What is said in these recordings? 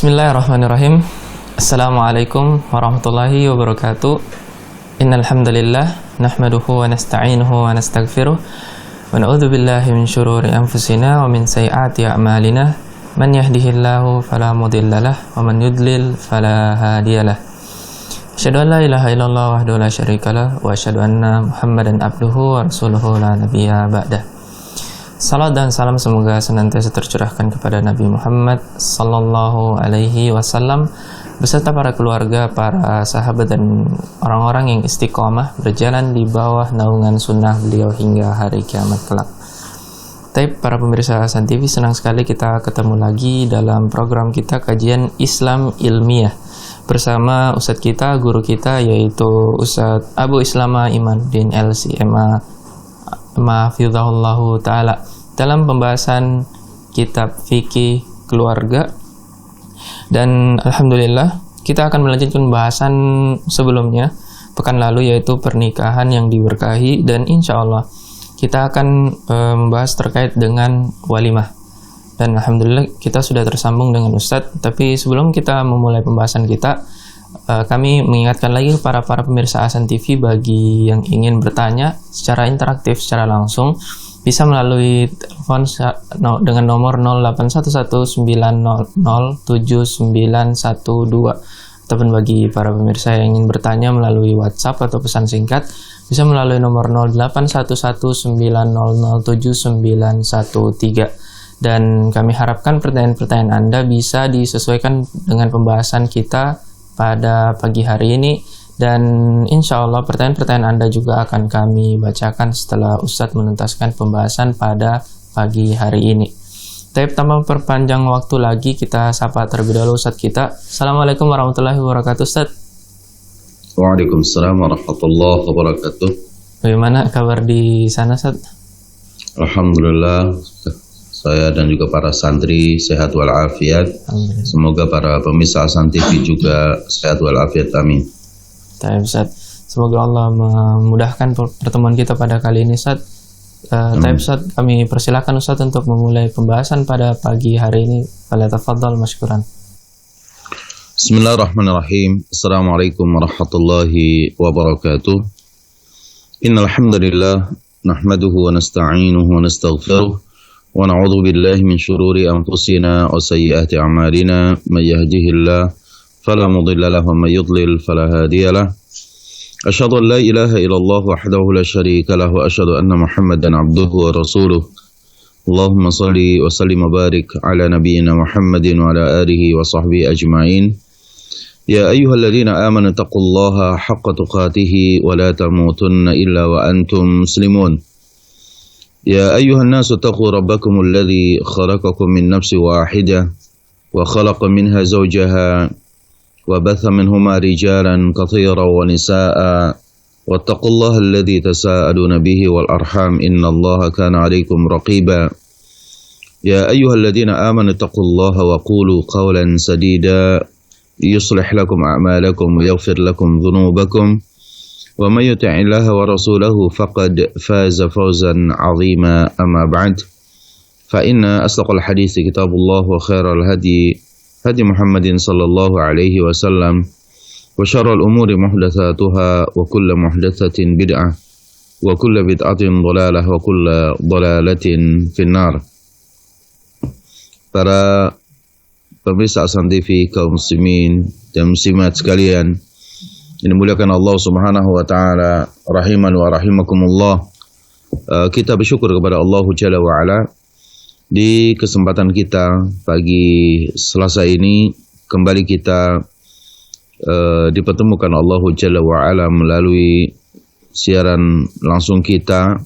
Bismillahirrahmanirrahim. Assalamualaikum warahmatullahi wabarakatuh. Innal hamdalillah nahmaduhu wa nasta'inuhu wa nastaghfiruh wa na'udzu billahi min shururi anfusina wa min sayyiati a'malina. Man yahdihillahu fala mudhillalah wa man yudlil fala hadiyalah. Asyhadu an la ilaha illallah wahdahu la syarikalah wa asyhadu anna Muhammadan abduhu wa rasuluhu la nabiyya ba'dah. Salam dan salam semoga senantiasa tercurahkan kepada Nabi Muhammad sallallahu alaihi wasallam beserta para keluarga, para sahabat dan orang-orang yang istiqomah berjalan di bawah naungan sunnah beliau hingga hari kiamat kelak. Taib para pemirsa Hasan TV, senang sekali kita ketemu lagi dalam program kita kajian Islam ilmiah bersama Ustadz kita, guru kita, yaitu Ustadz Abu Islama Imanuddin LC-MA Mahfizahullahu ta'ala, dalam pembahasan kitab fikih keluarga. Dan alhamdulillah kita akan melanjutkan pembahasan sebelumnya pekan lalu, yaitu pernikahan yang diberkahi, dan insya Allah kita akan membahas terkait dengan walimah. Dan alhamdulillah kita sudah tersambung dengan Ustadz. Tapi sebelum kita memulai pembahasan kita, kami mengingatkan lagi para pemirsa Hasan TV, bagi yang ingin bertanya secara interaktif, secara langsung, bisa melalui telepon dengan nomor 081190079912, ataupun bagi para pemirsa yang ingin bertanya melalui WhatsApp atau pesan singkat, bisa melalui nomor 081190079913. Dan kami harapkan pertanyaan-pertanyaan Anda bisa disesuaikan dengan pembahasan kita pada pagi hari ini, dan insya Allah pertanyaan-pertanyaan Anda juga akan kami bacakan setelah Ustadz menuntaskan pembahasan pada pagi hari ini. Tapi tanpa perpanjang waktu lagi, kita sapa terlebih dahulu Ustadz kita. Assalamualaikum warahmatullahi wabarakatuh, Ustadz. Waalaikumsalam warahmatullahi wabarakatuh. Bagaimana kabar di sana, Ustadz? Alhamdulillah, saya dan juga para santri sehat walafiat. Semoga para pemirsa Hasan TV juga sehat walafiat, amin. Baik, Ustaz. Semoga Allah memudahkan pertemuan kita pada kali ini, Ustaz. Baik, Ustaz, kami persilakan Ustaz untuk memulai pembahasan pada pagi hari ini. Falyatafaddal mashkuran. Bismillahirrahmanirrahim. Assalamualaikum warahmatullahi wabarakatuh. Innal hamdalillah nahmaduhu wa nasta'inuhu wa nastaghfiruh wa na'udzu billahi min shururi anfusina wa sayyiati a'malina. May yahdihillahu fala mudilla lahu wa may yudlil fala hadiya lahu. Asyhadu an la ilaha illallah wahdahu la syarika lahu wa asyhadu anna Muhammadan abduhu wa rasuluh. Allahumma shalli wa sallim wa barik ala nabiyyina Muhammadin wa ala alihi wa sahbihi ajma'in. Ya ayyuhalladzina amanu taqullaha haqqa tuqatih wa la tamutunna illa wa antum muslimun. Ya ayyuhan nasu taqu rabbakum alladzi khalaqakum min nafsin wahidah wa khalaqa minha zawjaha wa batha minhuma rijalan katsiran wa nisaa'a wattaqullaha alladzi tasaaluna bihi wal arham innallaha kana 'alaykum raqiba. Ya ayyuhalladzina amanu taqullaha wa qulu qawlan sadida yuslih lakum a'malakum wa yaghfir lakum dhunubakum. Wa may yuti'illaha wa rasulahu faqad faza fawzan 'azima, amma ba'd. Fa inna asdaqal hadithi kitabullah wa khairal hadi hadi Muhammadin sallallahu alaihi wasallam wa syarrul umuri muhdatsatuha wa kullu muhdatsatin bid'ah wa kullu bid'atin dhalalah wa kullu dhalalatin finnar. Para pemirsa Hasan TV, kaum muslimin dan muslimat sekalian yang dimuliakan Allah Subhanahu wa taala, rahiman wa rahimakumullah. Kita bersyukur kepada Allah Jalla wa ala di kesempatan kita pagi Selasa ini kembali kita dipertemukan Allah Jalla wa ala melalui siaran langsung kita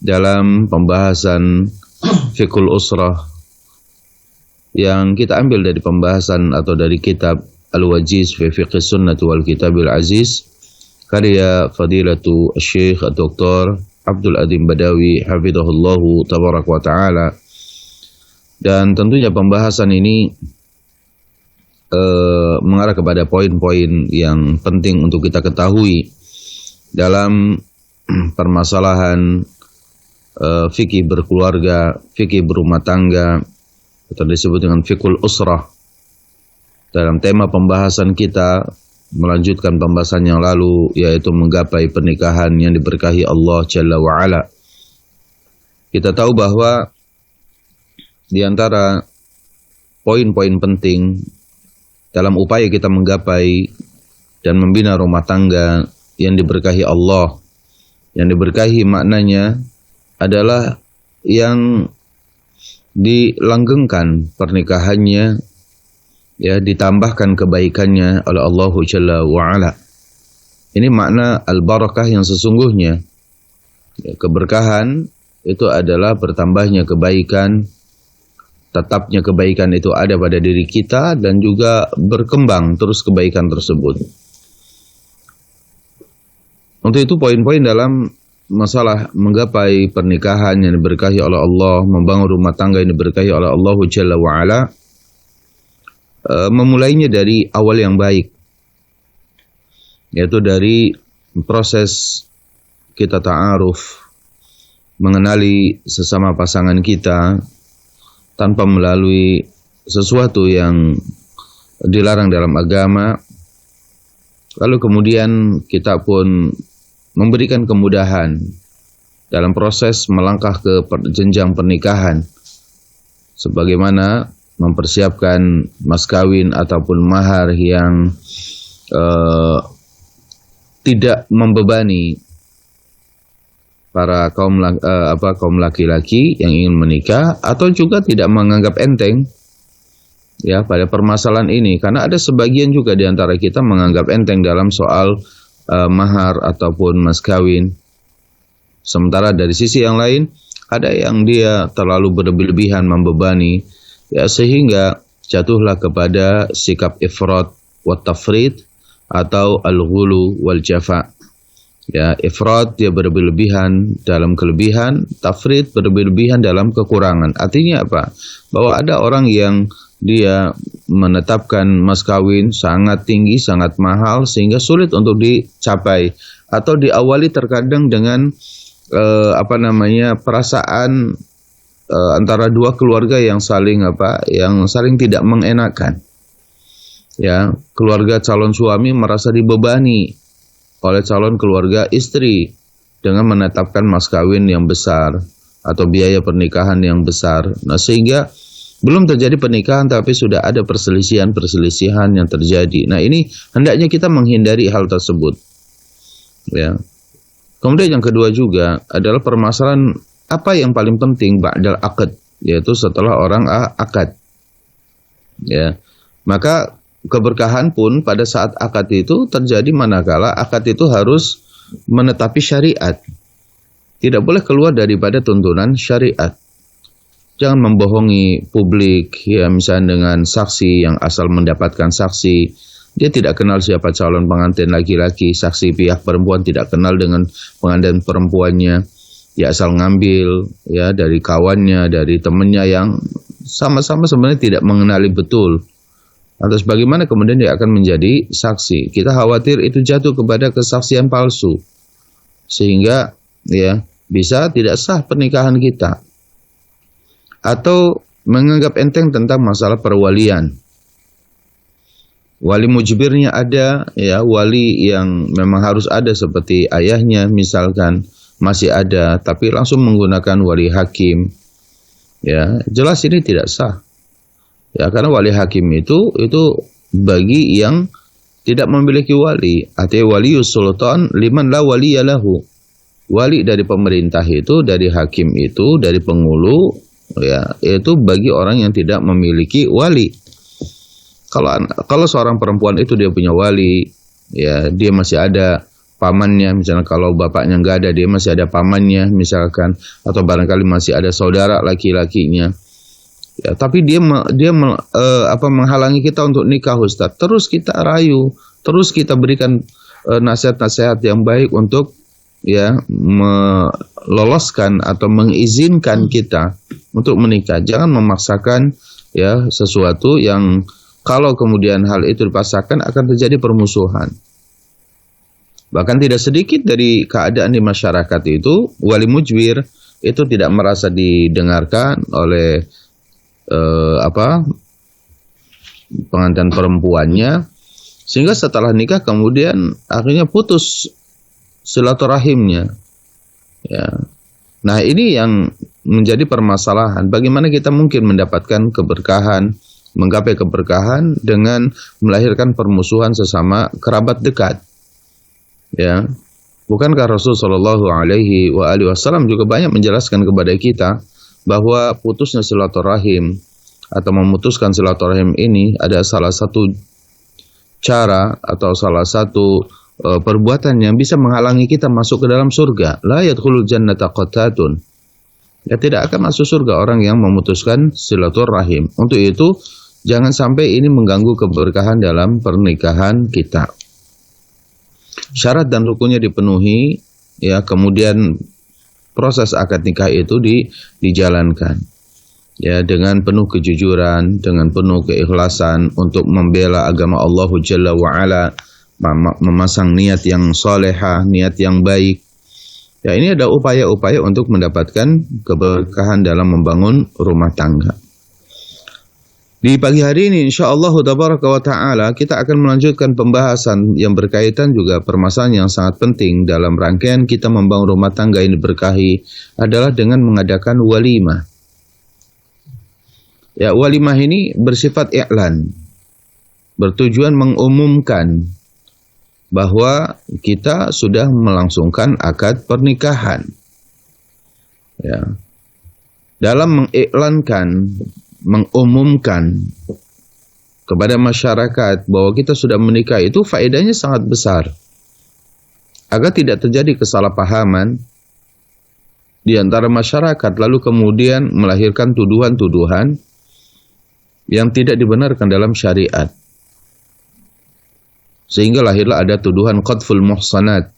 dalam pembahasan Fiqhul Usrah yang kita ambil dari pembahasan atau dari kitab Al-Wajiz fi Fiqh Sunnati wal Kitabil Aziz karya Fadilatu Syekh Dr. Abdul Adim Badawi hafizahullahu tabarak wa ta'ala. Dan tentunya pembahasan ini mengarah kepada poin-poin yang penting untuk kita ketahui dalam permasalahan fikih berkeluarga, fikih berumah tangga, atau disebut dengan fiqhul usrah. dalam tema pembahasan kita, melanjutkan pembahasan yang lalu, yaitu menggapai pernikahan yang diberkahi Allah Jalla wa'ala. Kita tahu bahwa di antara poin-poin penting dalam upaya kita menggapai dan membina rumah tangga yang diberkahi Allah, yang diberkahi maknanya adalah yang dilanggengkan pernikahannya, ya, ditambahkan kebaikannya oleh Allah Jalla wa'ala. Ini makna al-barakah yang sesungguhnya. Ya, keberkahan itu adalah bertambahnya kebaikan, tetapnya kebaikan itu ada pada diri kita, dan juga berkembang terus kebaikan tersebut. Untuk itu poin-poin dalam masalah menggapai pernikahan yang diberkahi oleh Allah, membangun rumah tangga yang diberkahi oleh Allah Jalla wa'ala, memulainya dari awal yang baik, yaitu dari proses kita ta'aruf, mengenali sesama pasangan kita tanpa melalui sesuatu yang dilarang dalam agama. Lalu kemudian kita pun memberikan kemudahan dalam proses melangkah ke jenjang pernikahan, sebagaimana mempersiapkan mas kawin ataupun mahar yang tidak membebani para kaum laki-laki yang ingin menikah, atau juga tidak menganggap enteng, ya, pada permasalahan ini, karena ada sebagian juga di antara kita menganggap enteng dalam soal mahar ataupun mas kawin. Sementara dari sisi yang lain ada yang dia terlalu berlebihan membebani, ya, sehingga jatuhlah kepada sikap ifrat wa tafrid atau al-ghulu wal jafa. Ya, ifrat dia berlebihan dalam kelebihan, tafrid berlebihan dalam kekurangan. Artinya apa? Bahwa ada orang yang dia menetapkan mas kawin sangat tinggi, sangat mahal, sehingga sulit untuk dicapai, atau diawali terkadang dengan perasaan antara dua keluarga yang saling tidak mengenakan. Ya, keluarga calon suami merasa dibebani oleh calon keluarga istri dengan menetapkan mas kawin yang besar atau biaya pernikahan yang besar. Nah, sehingga belum terjadi pernikahan tapi sudah ada perselisihan yang terjadi. Nah, ini hendaknya kita menghindari hal tersebut. Ya. Kemudian yang kedua juga adalah permasalahan apa yang paling penting ba'dal akad, yaitu setelah orang akad. Ya. Maka keberkahan pun pada saat akad itu terjadi manakala akad itu harus menetapi syariat. Tidak boleh keluar daripada tuntunan syariat. Jangan membohongi publik, ya, misalnya dengan saksi yang asal mendapatkan saksi. Dia tidak kenal siapa calon pengantin laki-laki, saksi pihak perempuan tidak kenal dengan pengantin perempuannya. Dia asal ngambil, ya, dari kawannya, dari temannya yang sama-sama sebenarnya tidak mengenali betul. Atau bagaimana kemudian dia akan menjadi saksi. Kita khawatir itu jatuh kepada kesaksian palsu, sehingga, ya, bisa tidak sah pernikahan kita. Atau menganggap enteng tentang masalah perwalian. Wali mujbirnya ada, ya, wali yang memang harus ada seperti ayahnya misalkan masih ada, tapi langsung menggunakan wali hakim. Ya, jelas ini tidak sah. Ya, karena wali hakim itu bagi yang tidak memiliki wali. Artinya waliyus sultan liman la waliya lahu. Wali dari pemerintah itu, dari hakim itu, dari penghulu, ya, itu bagi orang yang tidak memiliki wali. Kalau seorang perempuan itu dia punya wali, ya, dia masih ada pamannya, misalnya kalau bapaknya nggak ada, dia masih ada pamannya misalkan, atau barangkali masih ada saudara laki-lakinya. Ya, tapi dia menghalangi kita untuk nikah, Ustaz. Terus kita rayu, terus kita berikan nasihat-nasihat yang baik untuk, ya, meloloskan atau mengizinkan kita untuk menikah. Jangan memaksakan, ya, sesuatu yang kalau kemudian hal itu dipaksakan akan terjadi permusuhan. Bahkan tidak sedikit dari keadaan di masyarakat itu, wali mujbir itu tidak merasa didengarkan oleh pengantin perempuannya, sehingga setelah nikah kemudian akhirnya putus silaturahimnya. Ya. Nah, ini yang menjadi permasalahan. Bagaimana kita mungkin mendapatkan keberkahan, menggapai keberkahan dengan melahirkan permusuhan sesama kerabat dekat. Ya. Bukankah Rasulullah SAW juga banyak menjelaskan kepada kita bahwa putusnya silaturahim atau memutuskan silaturahim ini ada salah satu cara atau salah satu perbuatan yang bisa menghalangi kita masuk ke dalam surga. La yadkhulul jannata qattatun. Ya, tidak akan masuk surga orang yang memutuskan silaturahim. Untuk itu, jangan sampai ini mengganggu keberkahan dalam pernikahan kita. Syarat dan rukunnya dipenuhi, ya, kemudian proses akad nikah itu dijalankan, ya, dengan penuh kejujuran, dengan penuh keikhlasan untuk membela agama Allah Jalla wa'ala, memasang niat yang solehah, niat yang baik. Ya, ini ada upaya-upaya untuk mendapatkan keberkahan dalam membangun rumah tangga. Di pagi hari ini insyaallah tabaraka wa ta'ala kita akan melanjutkan pembahasan yang berkaitan juga permasalahan yang sangat penting dalam rangkaian kita membangun rumah tangga ini berkahi adalah dengan mengadakan walimah. Ya, walimah ini bersifat i'lan, bertujuan mengumumkan bahwa kita sudah melangsungkan akad pernikahan. Ya. Dalam mengiklankan, mengumumkan kepada masyarakat bahwa kita sudah menikah itu faedahnya sangat besar. Agar tidak terjadi kesalahpahaman di antara masyarakat lalu kemudian melahirkan tuduhan-tuduhan yang tidak dibenarkan dalam syariat. Sehingga lahirlah ada tuduhan qadful muhsanat,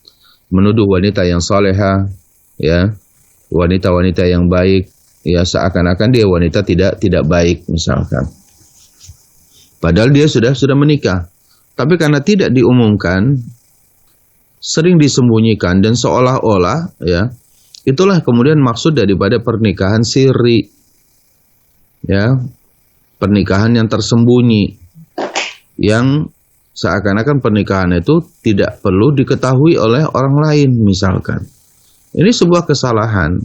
menuduh wanita yang salehah, ya, wanita-wanita yang baik, ya, seakan-akan dia wanita tidak baik misalkan. Padahal dia sudah menikah. Tapi karena tidak diumumkan, sering disembunyikan dan seolah-olah, ya, itulah kemudian maksud daripada pernikahan sirri. Ya, pernikahan yang tersembunyi, yang seakan-akan pernikahan itu tidak perlu diketahui oleh orang lain misalkan. Ini sebuah kesalahan.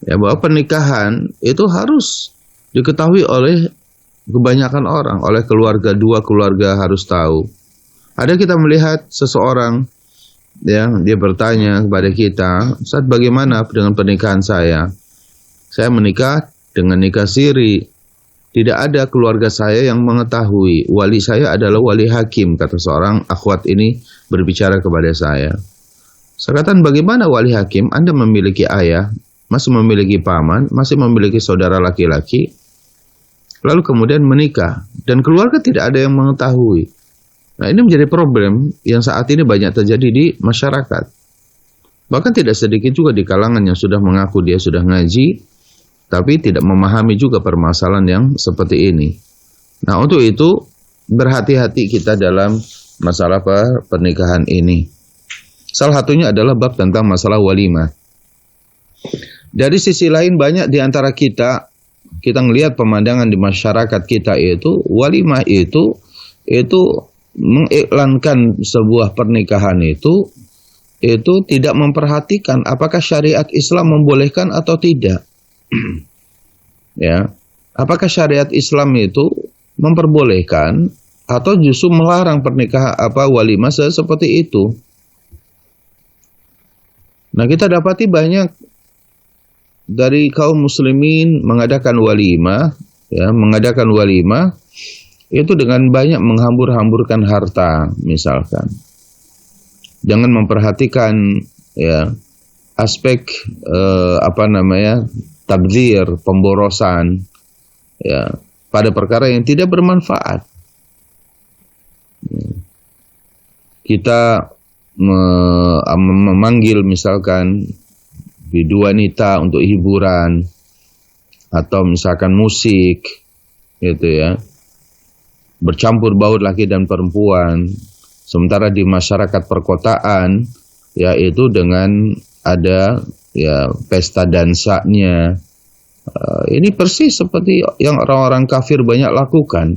Ya, bahwa pernikahan itu harus diketahui oleh kebanyakan orang, oleh keluarga, dua keluarga harus tahu. Ada kita melihat seseorang, ya, dia bertanya kepada kita, "Ustaz, bagaimana dengan pernikahan saya? Saya menikah dengan nikah siri. Tidak ada keluarga saya yang mengetahui. Wali saya adalah wali hakim," kata seorang akhwat ini berbicara kepada saya. Saya katakan, bagaimana wali hakim? Anda memiliki ayah, masih memiliki paman, masih memiliki saudara laki-laki, lalu kemudian menikah, dan keluarga tidak ada yang mengetahui. Nah, ini menjadi problem yang saat ini banyak terjadi di masyarakat. Bahkan tidak sedikit juga di kalangan yang sudah mengaku dia sudah ngaji, tapi tidak memahami juga permasalahan yang seperti ini. Nah, untuk itu berhati-hati kita dalam masalah pernikahan ini. Salah satunya adalah bab tentang masalah walimah. Dari sisi lain banyak di antara kita melihat pemandangan di masyarakat kita itu walimah itu mengiklankan sebuah pernikahan itu tidak memperhatikan apakah syariat Islam membolehkan atau tidak. Ya, apakah syariat Islam itu memperbolehkan atau justru melarang pernikahan walimah seperti itu? Nah, kita dapati banyak dari kaum muslimin mengadakan walimah, ya, itu dengan banyak menghambur-hamburkan harta misalkan, jangan memperhatikan, ya, aspek tabdzir, pemborosan, ya, pada perkara yang tidak bermanfaat. Kita memanggil misalkan bidu wanita untuk hiburan atau misalkan musik, gitu ya, bercampur baur laki dan perempuan. Sementara di masyarakat perkotaan, ya, itu dengan ada, ya, pesta dansanya. Ini persis seperti yang orang-orang kafir banyak lakukan.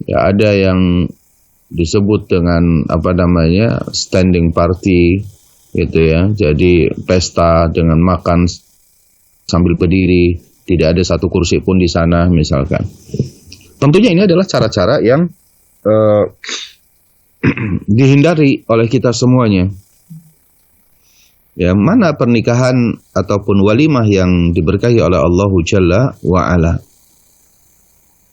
Ya, ada yang disebut dengan standing party gitu ya. Jadi pesta dengan makan sambil berdiri, tidak ada satu kursi pun di sana misalkan. Tentunya ini adalah cara-cara yang dihindari oleh kita semuanya. Ya, mana pernikahan ataupun walimah yang diberkahi oleh Allah Jalla wa Ala.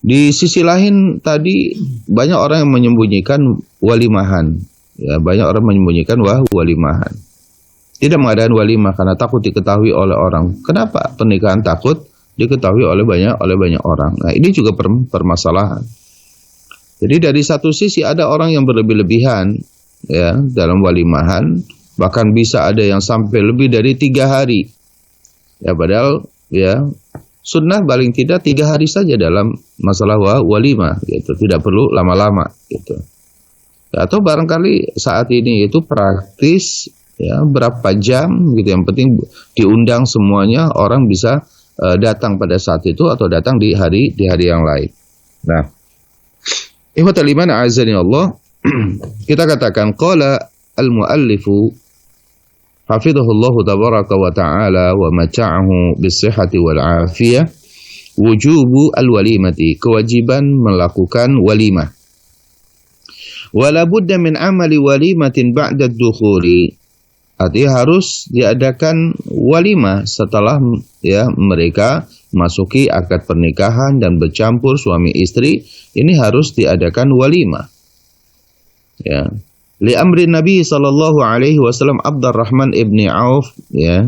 Di sisi lain tadi banyak orang yang menyembunyikan walimahan. Ya, banyak orang menyembunyikan walimahan. Tidak mengadakan walimah karena takut diketahui oleh orang. Kenapa pernikahan takut diketahui oleh banyak orang? Nah, ini juga permasalahan. Jadi dari satu sisi ada orang yang berlebih-lebihan ya dalam walimahan, bahkan bisa ada yang sampai lebih dari 3 hari. Ya, padahal ya sunnah paling tidak 3 hari saja dalam masalah walimah gitu, tidak perlu lama-lama gitu. Ya, atau barangkali saat ini itu praktis ya berapa jam gitu, yang penting diundang semuanya, orang bisa datang pada saat itu atau datang di hari yang lain. Nah, ikhwatal iman a'azzani Allah, kita katakan qala al-muallifu hafidhahullahu tabaraka wa ta'ala wa mata'ahu bis-sihhati wal 'afiyah wujubu al-walimati, kewajiban melakukan walimah. Wala budda min amali walimatin ba'da ad-dukhuli, artinya harus diadakan walimah setelah ya mereka masuki akad pernikahan dan bercampur suami istri, ini harus diadakan walimah. Ya. Li amri Nabi sallallahu alaihi wasallam Abdurrahman ibni Auf, ya.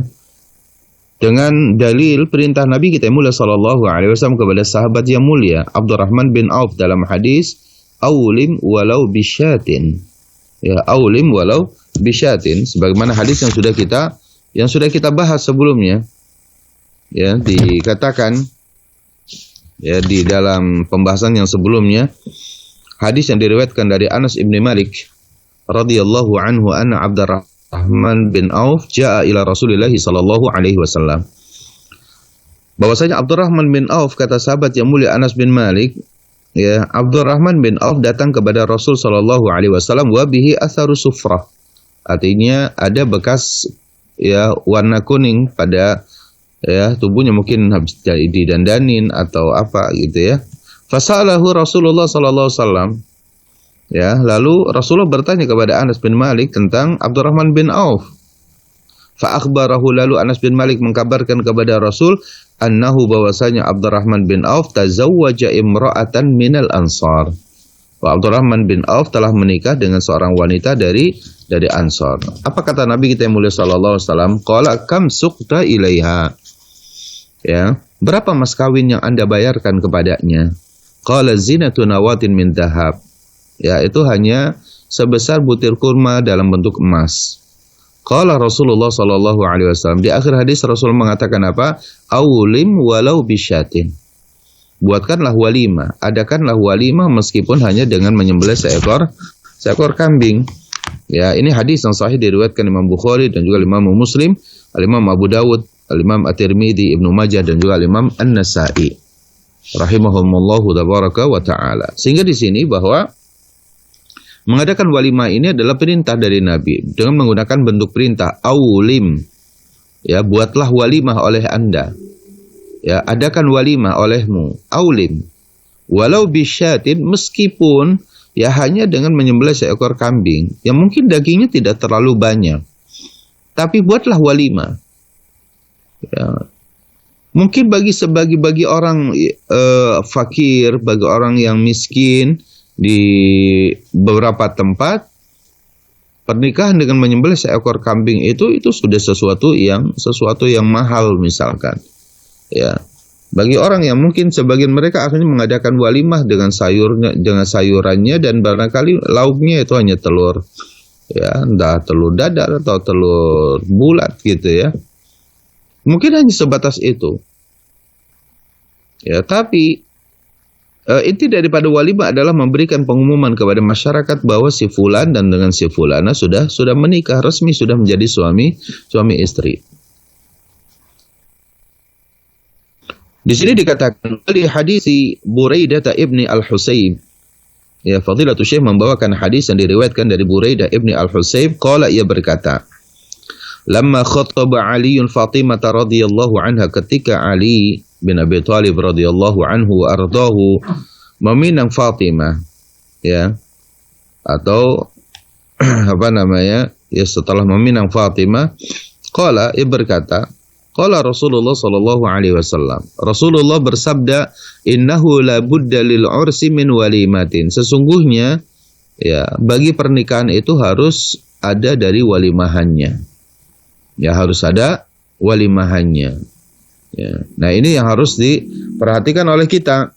Dengan dalil perintah Nabi kita mulia sallallahu alaihi wasallam kepada sahabat yang mulia Abdurrahman bin Auf dalam hadis aulim walau bisyatin. Ya, aulim walau bisyatin, sebagaimana hadis yang sudah kita bahas sebelumnya. Ya, dikatakan ya di dalam pembahasan yang sebelumnya, hadis yang diriwayatkan dari Anas ibn Malik radhiyallahu anhu anna Abdurrahman bin Auf jaa ila Rasulillah sallallahu alaihi wasallam. Bahwasanya Abdurrahman bin Auf, kata sahabat yang mulia Anas bin Malik, ya, Abdurrahman bin Auf datang kepada Rasul sallallahu alaihi wasallam wa bihi atharu sufrah. Artinya ada bekas ya warna kuning pada ya tubuhnya, mungkin habis didandanin atau apa gitu ya. Fasalahu Rasulullah sallallahu alaihi wasallam. Ya, lalu Rasulullah bertanya kepada Anas bin Malik tentang Abdurrahman bin Auf. Fa akhbarahu, lalu Anas bin Malik mengkabarkan kepada Rasul annahu, bahwasanya Abdurrahman bin Auf tazawwaja imra'atan minal ansar. Abdurrahman bin Auf telah menikah dengan seorang wanita dari Ansar. Apa kata Nabi kita yang mulia sallallahu alaihi wasallam? Qala kam suqta ilaiha. Ya, berapa mas kawin yang Anda bayarkan kepadanya? Qala zinatu nawatin min dhahab. Ya, itu hanya sebesar butir kurma dalam bentuk emas. Qala Rasulullah sallallahu alaihi wasallam, di akhir hadis Rasul mengatakan apa? Aulim walau bisyatin. Buatkanlah walimah, adakanlah walimah meskipun hanya dengan menyembelih seekor kambing. Ya, ini hadis yang sahih diriwayatkan Imam Bukhari dan juga Imam Muslim, Imam Abu Dawud, Imam At-Tirmidzi, Ibnu Majah dan juga Imam An-Nasa'i rahimahumullahu tabaraka wa ta'ala. Sehingga di sini bahwa mengadakan walimah ini adalah perintah dari Nabi dengan menggunakan bentuk perintah aulim. Ya, buatlah walimah oleh Anda. Ya, adakan walimah olehmu, aulim. Walau bisyatin, meskipun ya hanya dengan menyembelih seekor kambing yang mungkin dagingnya tidak terlalu banyak, tapi buatlah walimah. Ya. Mungkin bagi orang fakir, bagi orang yang miskin di beberapa tempat, pernikahan dengan menyembelih seekor kambing itu sudah sesuatu yang mahal misalkan. Ya. Bagi orang yang mungkin sebagian mereka akhirnya mengadakan walimah dengan sayurannya dan barangkali lauknya itu hanya telur. Ya, entah telur dadar atau telur bulat gitu ya. Mungkin hanya sebatas itu. Ya, tapi inti daripada walimah adalah memberikan pengumuman kepada masyarakat bahwa si fulan dan dengan si fulana sudah menikah resmi, sudah menjadi suami istri. Di sini dikatakan di hadis Buraidah ibni al-Husayb, ya Fadilatul Syekh membawakan hadis yang diriwayatkan dari Buraidah ibni Al-Husayb, qala, ia berkata, lamma khataba Aliun Fatimah radhiyallahu anha, ketika Ali bin Abi Thalib radhiyallahu anhu ardahu meminang Fatimah, ya, atau apa namanya, ya, setelah meminang Fatimah, qala, ia berkata, qala Rasulullah sallallahu alaihi wasallam, Rasulullah bersabda, innahu la budda lil ursi min walimatin, sesungguhnya, ya, bagi pernikahan itu harus ada dari walimahannya. Ya, harus ada walimahannya. Ya. Nah, ini yang harus diperhatikan oleh kita,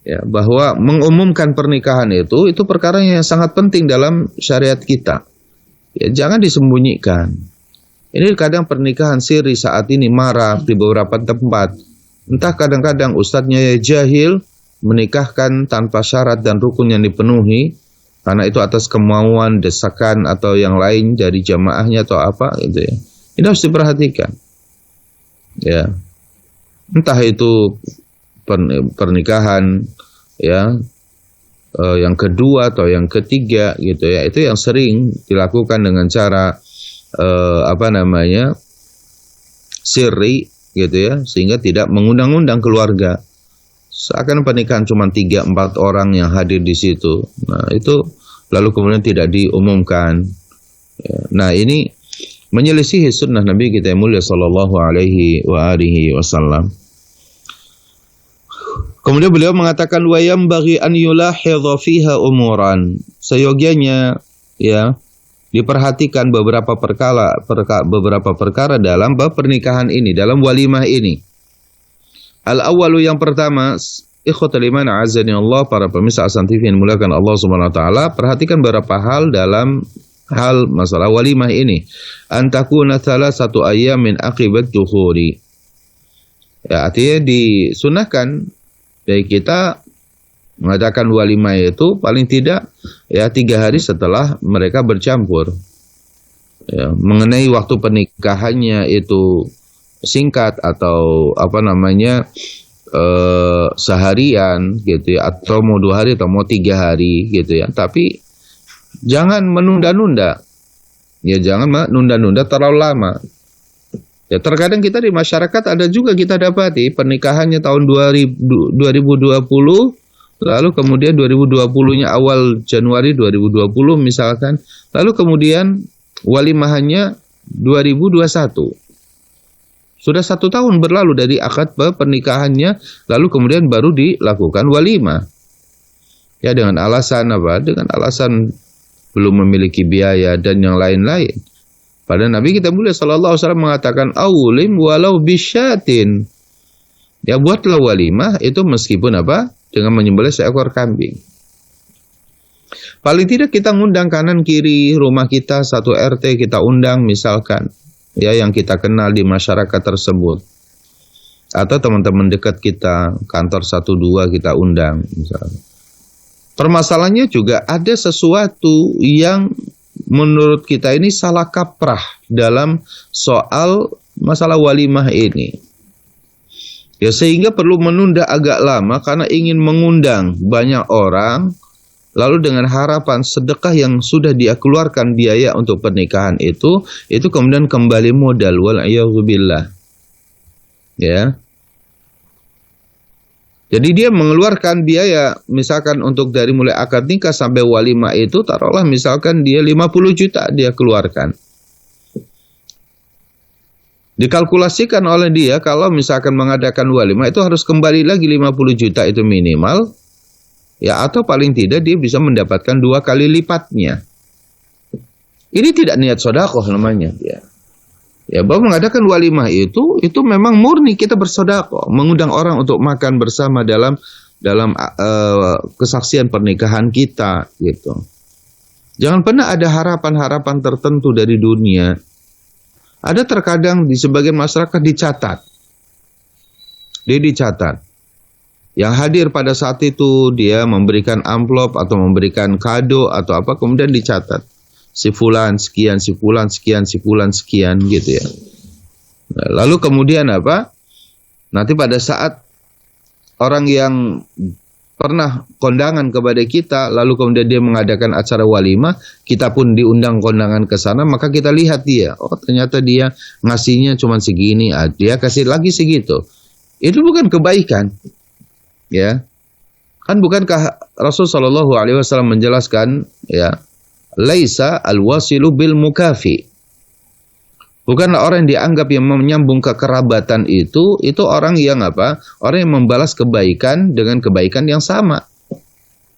ya, bahwa mengumumkan pernikahan itu perkara yang sangat penting dalam syariat kita. Ya, jangan disembunyikan. Ini kadang pernikahan siri saat ini marak di beberapa tempat. Entah kadang-kadang ustadznya jahil, menikahkan tanpa syarat dan rukun yang dipenuhi, karena itu atas kemauan, desakan, atau yang lain dari jamaahnya atau apa gitu, ya. Ini harus diperhatikan. Ya. Entah itu pernikahan, ya, yang kedua atau yang ketiga gitu, ya. Itu yang sering dilakukan dengan cara apa namanya, sirri gitu, ya, sehingga tidak mengundang-undang keluarga. Seakan pernikahan cuma 3-4 orang yang hadir di situ. Nah, itu lalu kemudian tidak diumumkan. Ya. Nah, ini menyelisihi sunnah Nabi kita yang mulia sallallahu alaihi wa alihi wasallam. Kemudian beliau mengatakan, wa yambaghi an yulahidha fiha umuran, seyogianya, ya, diperhatikan beberapa perkara dalam bab pernikahan ini, dalam walimah ini. Al-awwalu, yang pertama, ikhwatul iman azani Allah, para pemirsa Ahsan TV yang dimuliakan Allah Subhanahu wa taala, perhatikan beberapa hal dalam hal masalah walimah ini. Antakuna satu ayam min akibat dukhuri. Ya, artinya disunahkan dari kita mengadakan walimah itu paling tidak, ya, 3 hari setelah mereka bercampur. Ya, mengenai waktu pernikahannya itu singkat atau apa namanya, seharian gitu, ya, atau mau 2 hari atau mau 3 hari gitu, ya. Tapi jangan menunda-nunda. Ya, jangan menunda-nunda terlalu lama. Ya, terkadang kita di masyarakat ada juga kita dapati pernikahannya tahun 2020, lalu kemudian 2020-nya awal Januari 2020 misalkan, lalu kemudian walimahannya 2021. Sudah 1 tahun berlalu dari akad pernikahannya, lalu kemudian baru dilakukan walimah. Ya, dengan alasan apa? Dengan alasan belum memiliki biaya dan yang lain-lain. Padahal Nabi kita mulia sallallahu alaihi wasallam mengatakan, aulim walau bisyatin. Ya, buatlah walimah itu meskipun apa? Dengan menyembelih seekor kambing. Paling tidak kita ngundang kanan kiri rumah kita, 1 RT kita undang misalkan, ya, yang kita kenal di masyarakat tersebut. Atau teman-teman dekat kita, kantor 1-2 kita undang misalkan. Permasalahannya juga ada sesuatu yang menurut kita ini salah kaprah dalam soal masalah walimah ini. Ya, sehingga perlu menunda agak lama karena ingin mengundang banyak orang, lalu dengan harapan sedekah yang sudah dia keluarkan biaya untuk pernikahan itu kemudian kembali modal, wal'iyadzubillah. Ya. Jadi dia mengeluarkan biaya misalkan untuk dari mulai akad nikah sampai walimah itu, taruhlah misalkan dia 50 juta dia keluarkan. Dikalkulasikan oleh dia kalau misalkan mengadakan walimah itu harus kembali lagi 50 juta itu minimal. Ya, atau paling tidak dia bisa mendapatkan 2 kali lipatnya. Ini tidak niat sedekah namanya, ya. Ya, bahwa mengadakan walimah itu memang murni kita bersedekah, mengundang orang untuk makan bersama dalam kesaksian pernikahan kita gitu. Jangan pernah ada harapan-harapan tertentu dari dunia. Ada terkadang di sebagian masyarakat dicatat. Dia dicatat. Yang hadir pada saat itu dia memberikan amplop atau memberikan kado atau apa, kemudian dicatat. Si fulan sekian, si fulan sekian, si fulan sekian gitu ya. Nah, lalu kemudian apa? Nanti pada saat orang yang pernah kondangan kepada kita, lalu kemudian dia mengadakan acara walimah, kita pun diundang kondangan ke sana, maka kita lihat dia, oh ternyata dia ngasihnya cuma segini, dia kasih lagi segitu. Itu bukan kebaikan, ya. Kan bukankah Rasul Shallallahu Alaihi Wasallam menjelaskan, ya, laisa al-wasilu bil mukafi. Bukanlah orang yang dianggap yang menyambung kekerabatan itu orang yang apa? Orang yang membalas kebaikan dengan kebaikan yang sama.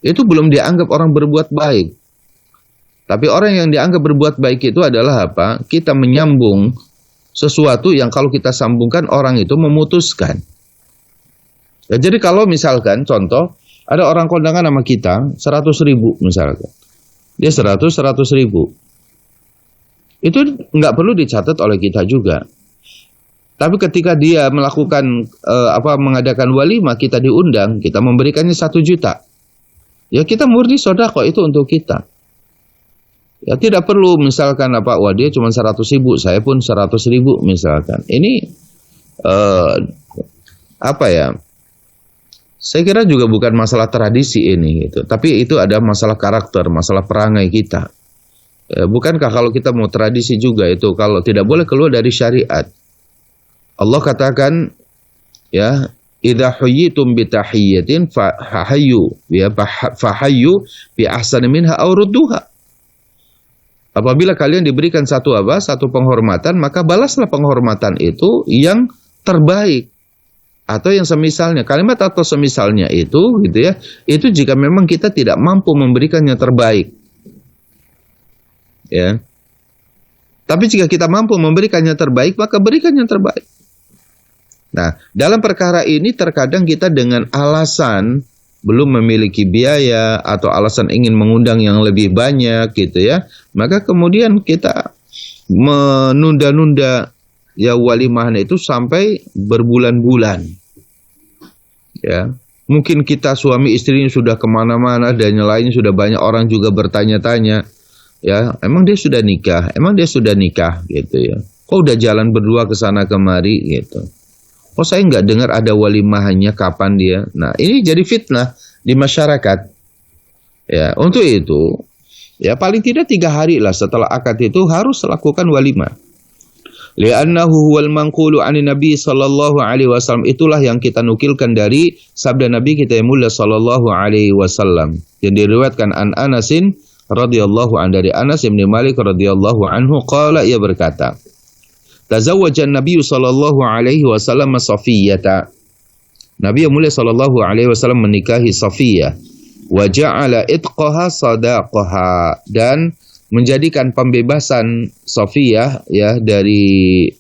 Itu belum dianggap orang berbuat baik. Tapi orang yang dianggap berbuat baik itu adalah apa? Kita menyambung sesuatu yang kalau kita sambungkan orang itu memutuskan. Ya, jadi kalau misalkan contoh ada orang kondangan sama kita 100.000 misalkan. Dia 100.000. Itu nggak perlu dicatat oleh kita juga. Tapi ketika dia melakukan mengadakan walimah, kita diundang, kita memberikannya 1 juta. Ya kita murni sedekah itu untuk kita. Ya tidak perlu misalkan wah dia cuma 100.000, saya pun 100.000 misalkan. Ini saya kira juga bukan masalah tradisi ini gitu. Tapi itu ada masalah karakter, masalah perangai kita. Bukankah kalau kita mau tradisi juga itu kalau tidak boleh keluar dari syariat. Allah katakan, ya, idza huyyitum bi tahiyyatin fahayyu bi ahsani minha aw rudduha. Apabila kalian diberikan satu penghormatan, maka balaslah penghormatan itu yang terbaik atau yang semisalnya. Kalimat atau semisalnya itu gitu ya. Itu jika memang kita tidak mampu memberikan yang terbaik. Ya. Tapi jika kita mampu memberikan yang terbaik, maka berikan yang terbaik. Nah, dalam perkara ini terkadang kita dengan alasan belum memiliki biaya atau alasan ingin mengundang yang lebih banyak gitu ya, maka kemudian kita menunda-nunda ya walimahan itu sampai berbulan-bulan. Ya. Mungkin kita suami istrinya sudah kemana-mana dan yang lain sudah banyak orang juga bertanya-tanya. Ya, emang dia sudah nikah? Emang dia sudah nikah gitu ya. Kok udah jalan berdua ke sana kemari gitu. Kok saya nggak dengar ada walimahannya kapan dia? Nah, ini jadi fitnah di masyarakat. Ya, untuk itu ya paling tidak 3 hari lah setelah akad itu harus lakukan walimah. Li'annahu huwal manqulu 'ani Nabi sallallahu alaihi wasallam. Itulah yang kita nukilkan dari sabda Nabi kita yang mulia sallallahu alaihi wasallam. Yang diriwayatkan an Anasin radhiyallahu an dari Anas bin Malik radhiyallahu anhu qala, ia berkata, tazawwaja an-nabiy sallallahu alaihi wasallam Safiyyah. Nabi yang mulia sallallahu alaihi wasallam menikahi Safiyah wa ja'ala itqaha sadaqaha, dan menjadikan pembebasan Safiyah ya dari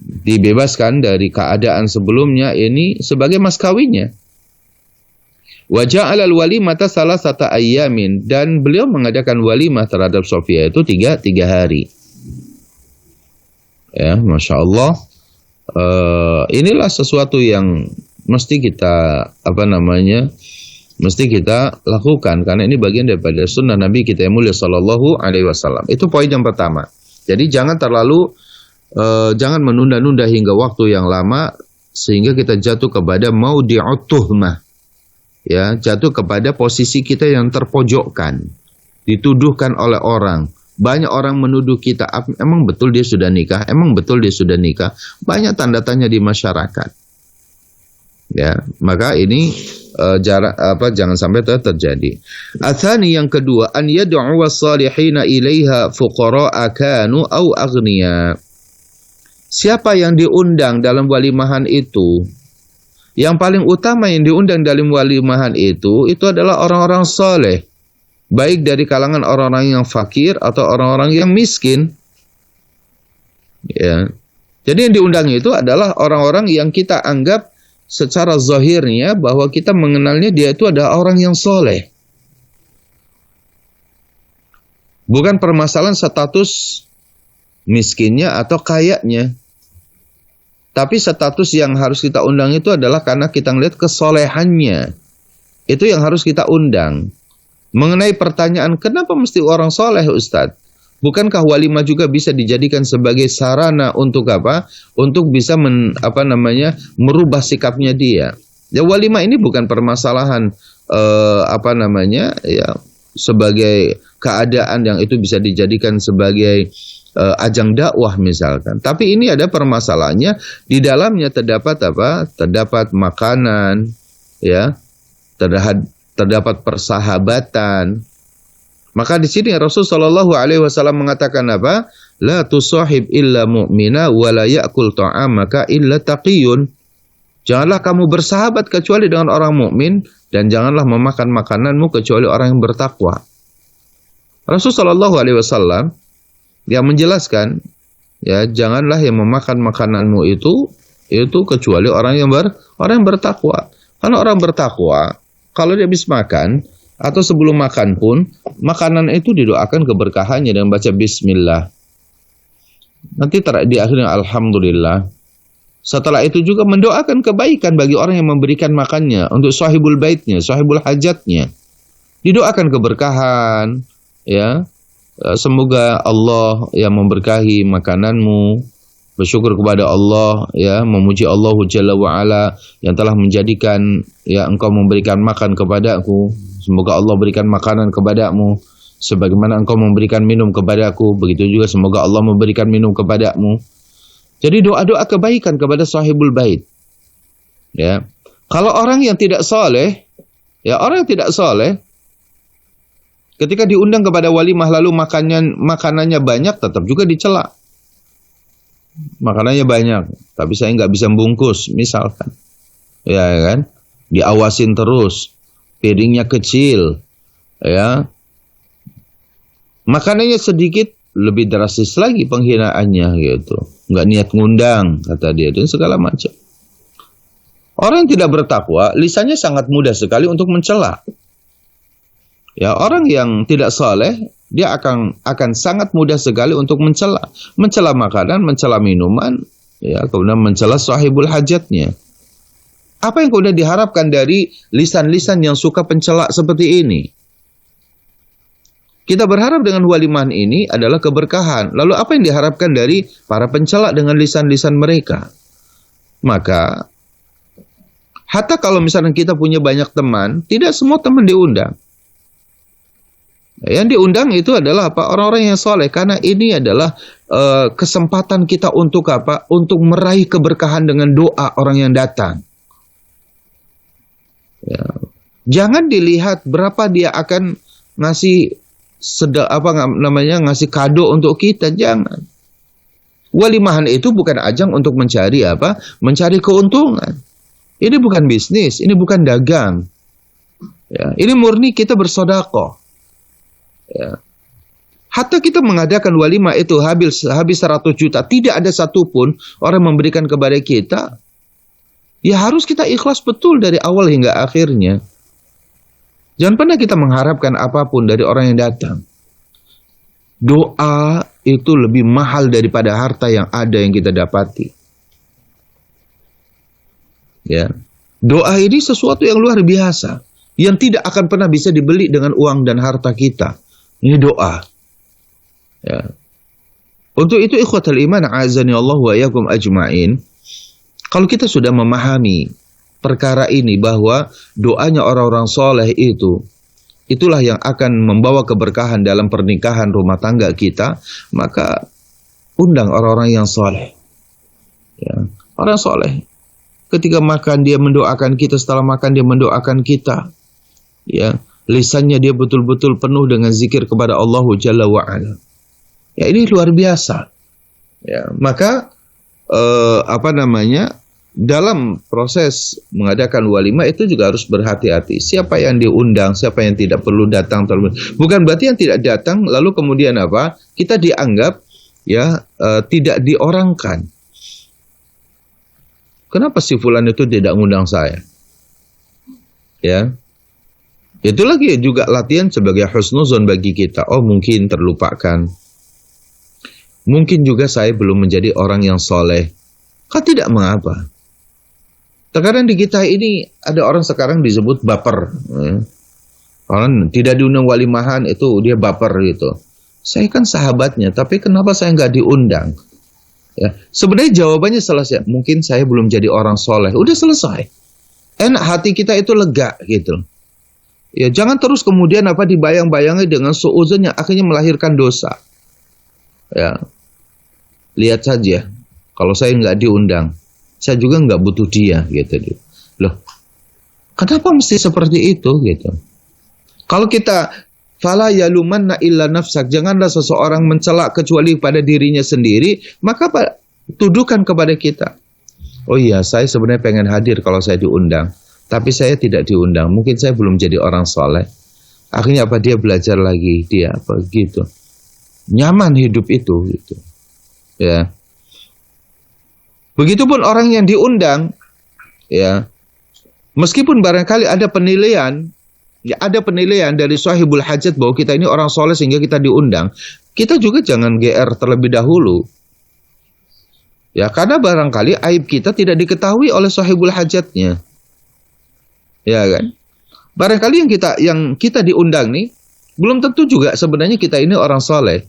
dibebaskan dari keadaan sebelumnya ini sebagai mas kawinnya. Wa ja'ala al-walimata salasata ayyamin, dan beliau mengadakan walimah terhadap Safiyah itu 3 hari. Ya, Masya Allah. Inilah sesuatu yang mesti kita mesti kita lakukan karena ini bagian daripada sunnah Nabi kita yang mulia sallallahu alaihi wasallam. Itu poin yang pertama. Jadi jangan menunda-nunda hingga waktu yang lama sehingga kita jatuh kepada maudi'ut tuhmah. Ya, jatuh kepada posisi kita yang terpojokkan, dituduhkan oleh orang. Banyak orang menuduh kita, emang betul dia sudah nikah? Emang betul dia sudah nikah? Banyak tanda tanya di masyarakat. Ya, maka ini jangan sampai terjadi. Atsani, yang kedua, an yad'u was-salihina ilaiha fuqara'a kanu au aghniya. Siapa yang diundang dalam walimahan itu? Yang paling utama yang diundang dalam walimahan itu adalah orang-orang soleh. Baik dari kalangan orang-orang yang fakir atau orang-orang yang miskin. Ya. Jadi yang diundang itu adalah orang-orang yang kita anggap secara zahirnya bahwa kita mengenalnya dia itu adalah orang yang soleh. Bukan permasalahan status miskinnya atau kayanya. Tapi status yang harus kita undang itu adalah karena kita melihat kesolehannya. Itu yang harus kita undang. Mengenai pertanyaan, kenapa mesti orang soleh, Ustadz? Bukankah walimah juga bisa dijadikan sebagai sarana untuk apa? Untuk bisa merubah sikapnya dia. Ya, walimah ini bukan permasalahan ya, sebagai keadaan yang itu bisa dijadikan sebagai ajang dakwah misalkan. Tapi ini ada permasalahannya, di dalamnya terdapat apa? Terdapat makanan, ya, terdapat persahabatan. Maka di sini Rasulullah SAW mengatakan apa? La tusahib illa mu'mina wa la ya'kul ta'amaka illa taqiyun. Janganlah kamu bersahabat kecuali dengan orang mukmin, dan janganlah memakan makananmu kecuali orang yang bertakwa. Rasulullah SAW yang menjelaskan, ya, janganlah yang memakan makananmu itu kecuali orang yang bertakwa. Karena orang bertakwa, kalau dia habis makan atau sebelum makan pun, makanan itu didoakan keberkahannya dengan baca bismillah. Nanti di akhirnya alhamdulillah. Setelah itu juga mendoakan kebaikan bagi orang yang memberikan makannya, untuk sahibul baitnya, sahibul hajatnya. Didoakan keberkahan, ya. Semoga Allah yang memberkahi makananmu, bersyukur kepada Allah, ya, memuji Allah Jalla wa Ala yang telah menjadikan, ya, engkau memberikan makan kepadaku. Semoga Allah berikan makanan kepadamu sebagaimana engkau memberikan minum kepadaku, begitu juga semoga Allah memberikan minum kepadamu. Jadi doa-doa kebaikan kepada sahibul bait. Ya. Kalau orang yang tidak saleh, ya, orang yang tidak saleh ketika diundang kepada walimah lalu makanannya banyak, tetap juga dicela. Makanannya banyak, tapi saya nggak bisa bungkus, misalkan. Ya kan? Diawasin terus, piringnya kecil, ya. Makanannya sedikit, lebih drastis lagi penghinaannya gitu. Nggak niat ngundang, kata dia, dan segala macam. Orang yang tidak bertakwa, lisannya sangat mudah sekali untuk mencela. Ya, orang yang tidak saleh, dia akan sangat mudah sekali untuk mencela makanan, mencela minuman, ya, kemudian mencela sahibul hajatnya. Apa yang kemudian diharapkan dari lisan-lisan yang suka pencela seperti ini? Kita berharap dengan walimah ini adalah keberkahan. Lalu apa yang diharapkan dari para pencela dengan lisan-lisan mereka? Maka, hatta kalau misalnya kita punya banyak teman, tidak semua teman diundang. Yang diundang itu adalah apa? Orang-orang yang soleh. Karena ini adalah kesempatan kita untuk apa? Untuk meraih keberkahan dengan doa orang yang datang. Ya. Jangan dilihat berapa dia akan ngasih ngasih kado untuk kita, jangan. Walimahan itu bukan ajang untuk mencari apa? Mencari keuntungan. Ini bukan bisnis, ini bukan dagang. Ya, ini murni kita bersedekah. Ya. Hatta kita mengadakan walimah itu habis 100 juta, tidak ada satupun orang memberikan kepada kita. Ya harus kita ikhlas betul dari awal hingga akhirnya. Jangan pernah kita mengharapkan apapun dari orang yang datang. Doa itu lebih mahal daripada harta yang ada yang kita dapati. Ya. Doa ini sesuatu yang luar biasa, yang tidak akan pernah bisa dibeli dengan uang dan harta kita. Ini doa. Ya. Untuk itu ikhwatal iman, a'azani Allah wa iyyakum ajma'in. Kalau kita sudah memahami perkara ini, bahwa doanya orang-orang soleh itulah yang akan membawa keberkahan dalam pernikahan rumah tangga kita, maka undang orang-orang yang soleh. Ya. Orang soleh, ketika makan dia mendoakan kita, setelah makan dia mendoakan kita. Ya. Lisannya dia betul-betul penuh dengan zikir kepada Allah Jalla wa'ala. Ya, ini luar biasa. Ya. Maka dalam proses mengadakan walimah itu juga harus berhati-hati. Siapa yang diundang, siapa yang tidak perlu datang. Bukan berarti yang tidak datang lalu kemudian apa? Kita dianggap, ya, tidak diorangkan. Kenapa si fulan itu tidak ngundang saya? Ya. Itu lagi juga latihan sebagai husnuzon bagi kita. Oh, mungkin terlupakan. Mungkin juga saya belum menjadi orang yang soleh. Kan tidak mengapa. Terkadang di kita ini ada orang sekarang disebut baper. Ya. Orang tidak diundang walimahan itu dia baper gitu. Saya kan sahabatnya, tapi kenapa saya nggak diundang? Ya. Sebenarnya jawabannya selesai. Mungkin saya belum jadi orang soleh. Udah selesai. enak, hati kita itu lega gitu. Ya, jangan terus kemudian dibayang-bayangi dengan suudzon yang akhirnya melahirkan dosa. Ya, lihat saja, kalau saya nggak diundang, saya juga nggak butuh dia gitu. Loh, kenapa mesti seperti itu gitu? Kalau kita fala yalumanna illa nafsak, janganlah seseorang mencela kecuali pada dirinya sendiri, maka tuduhkan kepada kita. Oh iya, saya sebenarnya pengen hadir kalau saya diundang, tapi saya tidak diundang. Mungkin saya belum jadi orang soleh. Akhirnya dia belajar lagi, dia gitu. Nyaman hidup itu gitu. Ya. Begitupun orang yang diundang, ya. Meskipun barangkali ada penilaian, ya ada penilaian dari sahibul hajat bahwa kita ini orang soleh sehingga kita diundang, kita juga jangan GR terlebih dahulu. Ya, karena barangkali aib kita tidak diketahui oleh sahibul hajatnya. Ya kan? Barangkali yang kita diundang nih, belum tentu juga sebenarnya kita ini orang soleh.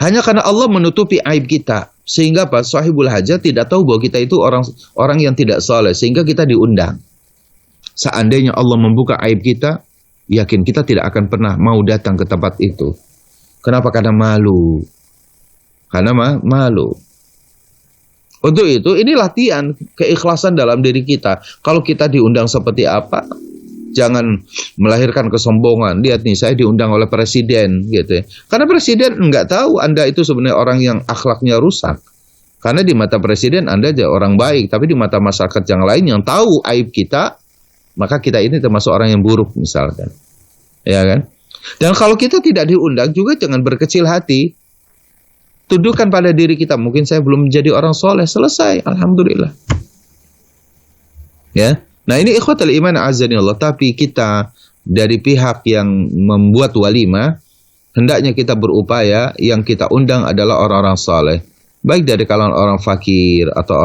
Hanya karena Allah menutupi aib kita, sehingga sahibul hajat tidak tahu bahwa kita itu orang yang tidak soleh, sehingga kita diundang. Seandainya Allah membuka aib kita, yakin kita tidak akan pernah mau datang ke tempat itu. Kenapa? Karena malu. Karena malu. Untuk itu, ini latihan keikhlasan dalam diri kita. Kalau kita diundang seperti apa, jangan melahirkan kesombongan. Lihat nih, saya diundang oleh presiden, gitu ya. Karena presiden nggak tahu Anda itu sebenarnya orang yang akhlaknya rusak. Karena di mata presiden Anda aja orang baik, tapi di mata masyarakat yang lain yang tahu aib kita, maka kita ini termasuk orang yang buruk misalkan. Ya kan? Dan kalau kita tidak diundang juga jangan berkecil hati. Tuduhkan pada diri kita, mungkin saya belum menjadi orang soleh, selesai, alhamdulillah. Ya, nah ini ikhwatul iman azani Allah. Tapi kita dari pihak yang membuat walimah, hendaknya kita berupaya yang kita undang adalah orang-orang soleh, baik dari kalangan orang fakir atau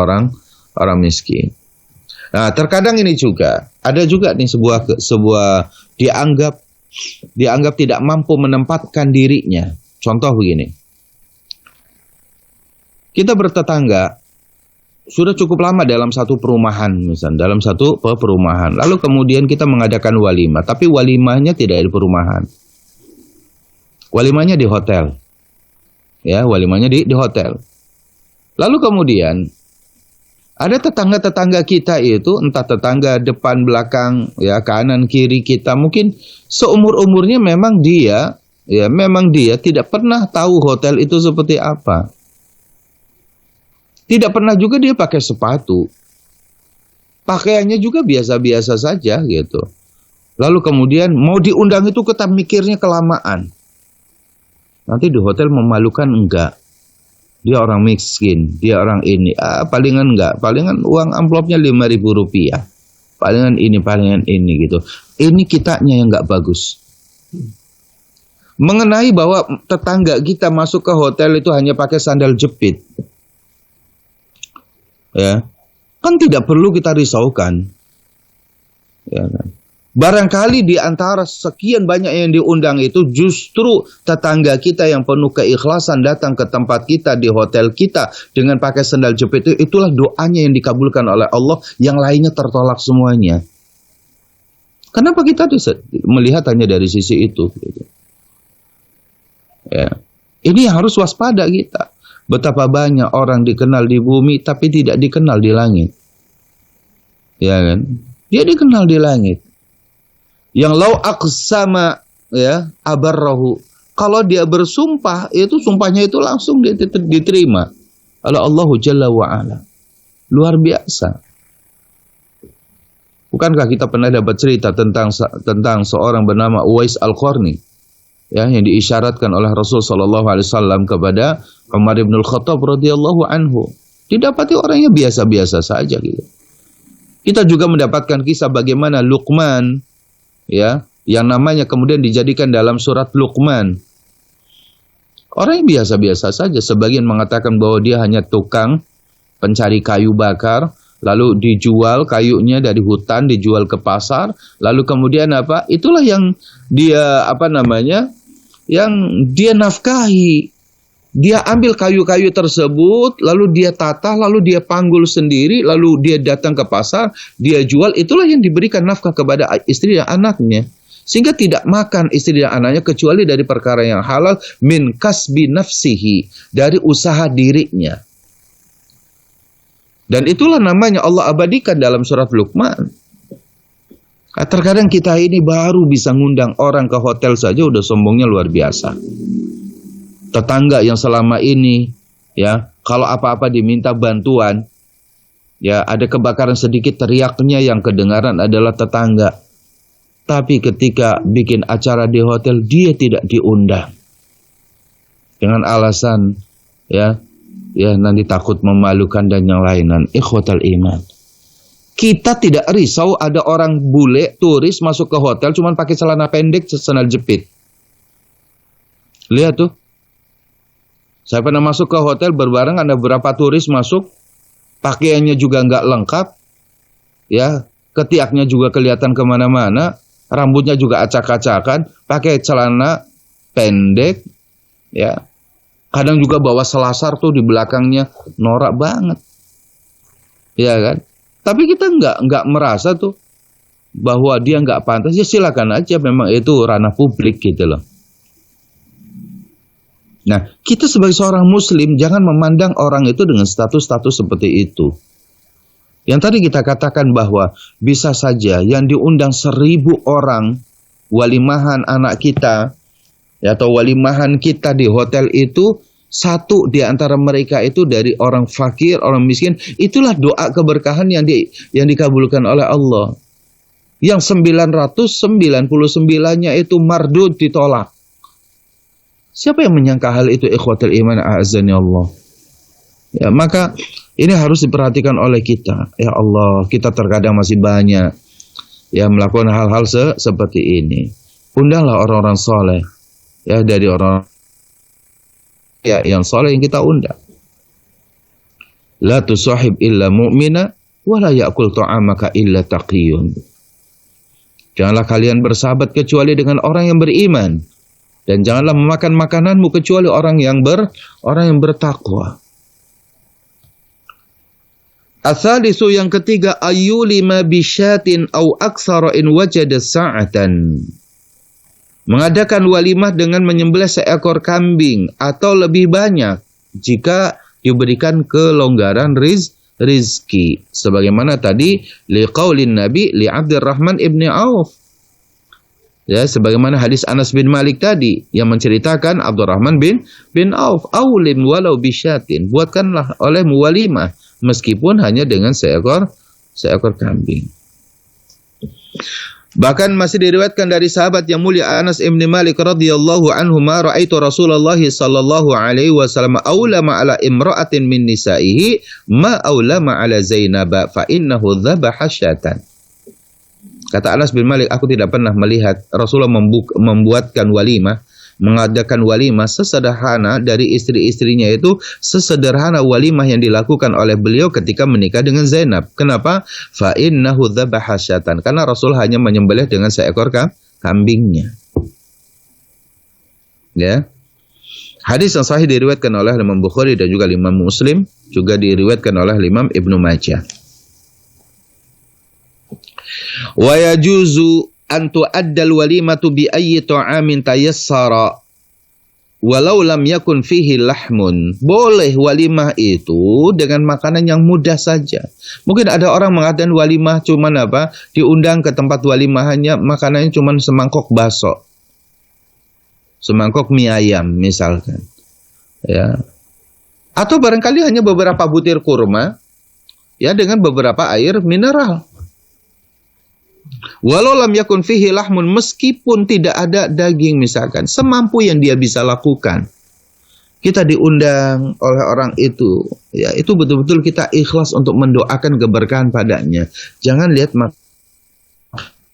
orang miskin. Nah, terkadang ini juga ada juga nih sebuah dianggap tidak mampu menempatkan dirinya. Contoh begini. Kita bertetangga sudah cukup lama dalam satu perumahan, misalnya dalam satu perumahan. Lalu kemudian kita mengadakan walimah, tapi walimahnya tidak di perumahan. Walimahnya di hotel. Ya, walimahnya di hotel. Lalu kemudian ada tetangga-tetangga kita itu, entah tetangga depan, belakang, ya kanan, kiri kita, mungkin seumur-umurnya memang dia tidak pernah tahu hotel itu seperti apa. Tidak pernah juga dia pakai sepatu. Pakaiannya juga biasa-biasa saja gitu. Lalu kemudian mau diundang itu kita mikirnya kelamaan. Nanti di hotel memalukan enggak. Dia orang miskin, dia orang ini. Palingan enggak, palingan uang amplopnya Rp5.000. Palingan ini gitu. Ini kitanya yang enggak bagus. Mengenai bahwa tetangga kita masuk ke hotel itu hanya pakai sandal jepit. Ya, kan tidak perlu kita risaukan. Ya kan? Barangkali di antara sekian banyak yang diundang itu justru tetangga kita yang penuh keikhlasan datang ke tempat kita di hotel kita dengan pakai sandal jepit itulah doanya yang dikabulkan oleh Allah, yang lainnya tertolak semuanya. Kenapa kita melihat hanya dari sisi itu? Gitu. Ya. Ini harus waspada kita. Betapa banyak orang dikenal di bumi tapi tidak dikenal di langit. Ya kan? Dia dikenal di langit. Yang lau aqsama ya abarrahu. Kalau dia bersumpah, itu sumpahnya itu langsung diterima oleh Allah Jalla wa Ala. Luar biasa. Bukankah kita pernah dapat cerita tentang seorang bernama Uwais Al-Qarni? Ya, yang diisyaratkan oleh Rasul sallallahu alaihi wasallam kepada Umar bin Al-Khattab radhiyallahu anhu. Didapati orangnya biasa-biasa saja gitu. Kita juga mendapatkan kisah bagaimana Luqman ya, yang namanya kemudian dijadikan dalam surat Luqman. Orang yang biasa-biasa saja, sebagian mengatakan bahwa dia hanya tukang pencari kayu bakar, lalu dijual kayunya dari hutan dijual ke pasar, lalu kemudian apa? Itulah yang dia yang dia nafkahi. Dia ambil kayu-kayu tersebut, lalu dia tata, lalu dia panggul sendiri, lalu dia datang ke pasar, dia jual. Itulah yang diberikan nafkah kepada istri dan anaknya. Sehingga tidak makan istri dan anaknya kecuali dari perkara yang halal, min kasbi nafsihi, dari usaha dirinya. Dan itulah namanya Allah abadikan dalam surat Luqman. Terkadang kita ini baru bisa ngundang orang ke hotel saja udah sombongnya luar biasa. Tetangga yang selama ini, ya, kalau apa-apa diminta bantuan, ya, ada kebakaran sedikit, teriaknya yang kedengaran adalah tetangga. Tapi ketika bikin acara di hotel, dia tidak diundang. Dengan alasan, ya nanti takut memalukan dan yang lainan. Ikhwatal iman. Kita tidak risau ada orang bule, turis masuk ke hotel cuman pakai celana pendek, sandal jepit. Lihat tuh. Saya pernah masuk ke hotel berbareng, ada beberapa turis masuk, pakaiannya juga nggak lengkap, ya, ketiaknya juga kelihatan kemana-mana, rambutnya juga acak-acakan, pakai celana pendek, ya, kadang juga bawa selasar tuh di belakangnya, norak banget, ya kan? Tapi kita nggak merasa tuh bahwa dia nggak pantas, ya silakan aja, memang itu ranah publik gitu loh. Nah, kita sebagai seorang muslim jangan memandang orang itu dengan status-status seperti itu. Yang tadi kita katakan bahwa bisa saja yang diundang 1000 orang walimahan anak kita, ya, atau walimahan kita di hotel itu, satu di antara mereka itu dari orang fakir, orang miskin. Itulah doa keberkahan yang dikabulkan oleh Allah. Yang 999-nya itu mardud, ditolak. Siapa yang menyangka hal itu, ikhwatul iman, a'azzani Allah. Ya, maka ini harus diperhatikan oleh kita. Ya Allah, kita terkadang masih banyak ya melakukan hal-hal seperti ini. Undanglah orang-orang soleh, ya, dari orang ya yang soleh yang kita undang. La tusahib illa mu'mina wa la ya'kul ta'amaka illa taqiyun. Janganlah kalian bersahabat kecuali dengan orang yang beriman. Dan janganlah memakan makananmu kecuali orang yang bertakwa. Atsalisu, yang ketiga, ayyulima bisyatin au aktsara in wajada sa'atan. Mengadakan walimah dengan menyembelih seekor kambing atau lebih banyak jika diberikan kelonggaran rizki. Sebagaimana tadi liqaulin Nabi li Abdurrahman ibni Auf. Ya, sebagaimana hadis Anas bin Malik tadi yang menceritakan Abdurrahman bin Auf, aulin walau bisyatin, buatkanlah olehmu walimah meskipun hanya dengan seekor kambing. Bahkan masih diriwayatkan dari sahabat yang mulia Anas bin Malik radhiyallahu anhu, ma raaitu Rasulullah sallallahu alaihi wasallam aulama ala imra'atin min nisaihi ma aulama ala Zainab fa innahu dhabaha syatan. Kata Anas bin Malik, aku tidak pernah melihat Rasulullah membuatkan walimah, mengadakan walimah sesederhana dari istri-istrinya itu, sesederhana walimah yang dilakukan oleh beliau ketika menikah dengan Zainab. Kenapa? Fa innahu dhabaha syatan. Karena Rasul hanya menyembelih dengan seekor kambingnya. Ya. Hadis yang sahih diriwayatkan oleh Imam Bukhari dan juga Imam Muslim, juga diriwayatkan oleh Imam Ibnu Majah. Wa yajuzu an tu'addal walimatu bi ayyi ta'amin tayassara walau lam yakun fihi lahmun. Boleh walimah itu dengan makanan yang mudah saja. Mungkin ada orang mengadakan walimah cuman apa? Diundang ke tempat walimahannya makanannya cuman semangkok bakso, semangkok mie ayam misalkan. Ya. Atau barangkali hanya beberapa butir kurma ya dengan beberapa air mineral. Walau lam yakun fihi lahmun, meskipun tidak ada daging misalkan, semampu yang dia bisa lakukan. Kita diundang oleh orang itu, ya itu betul-betul kita ikhlas untuk mendoakan keberkahan padanya. Jangan lihat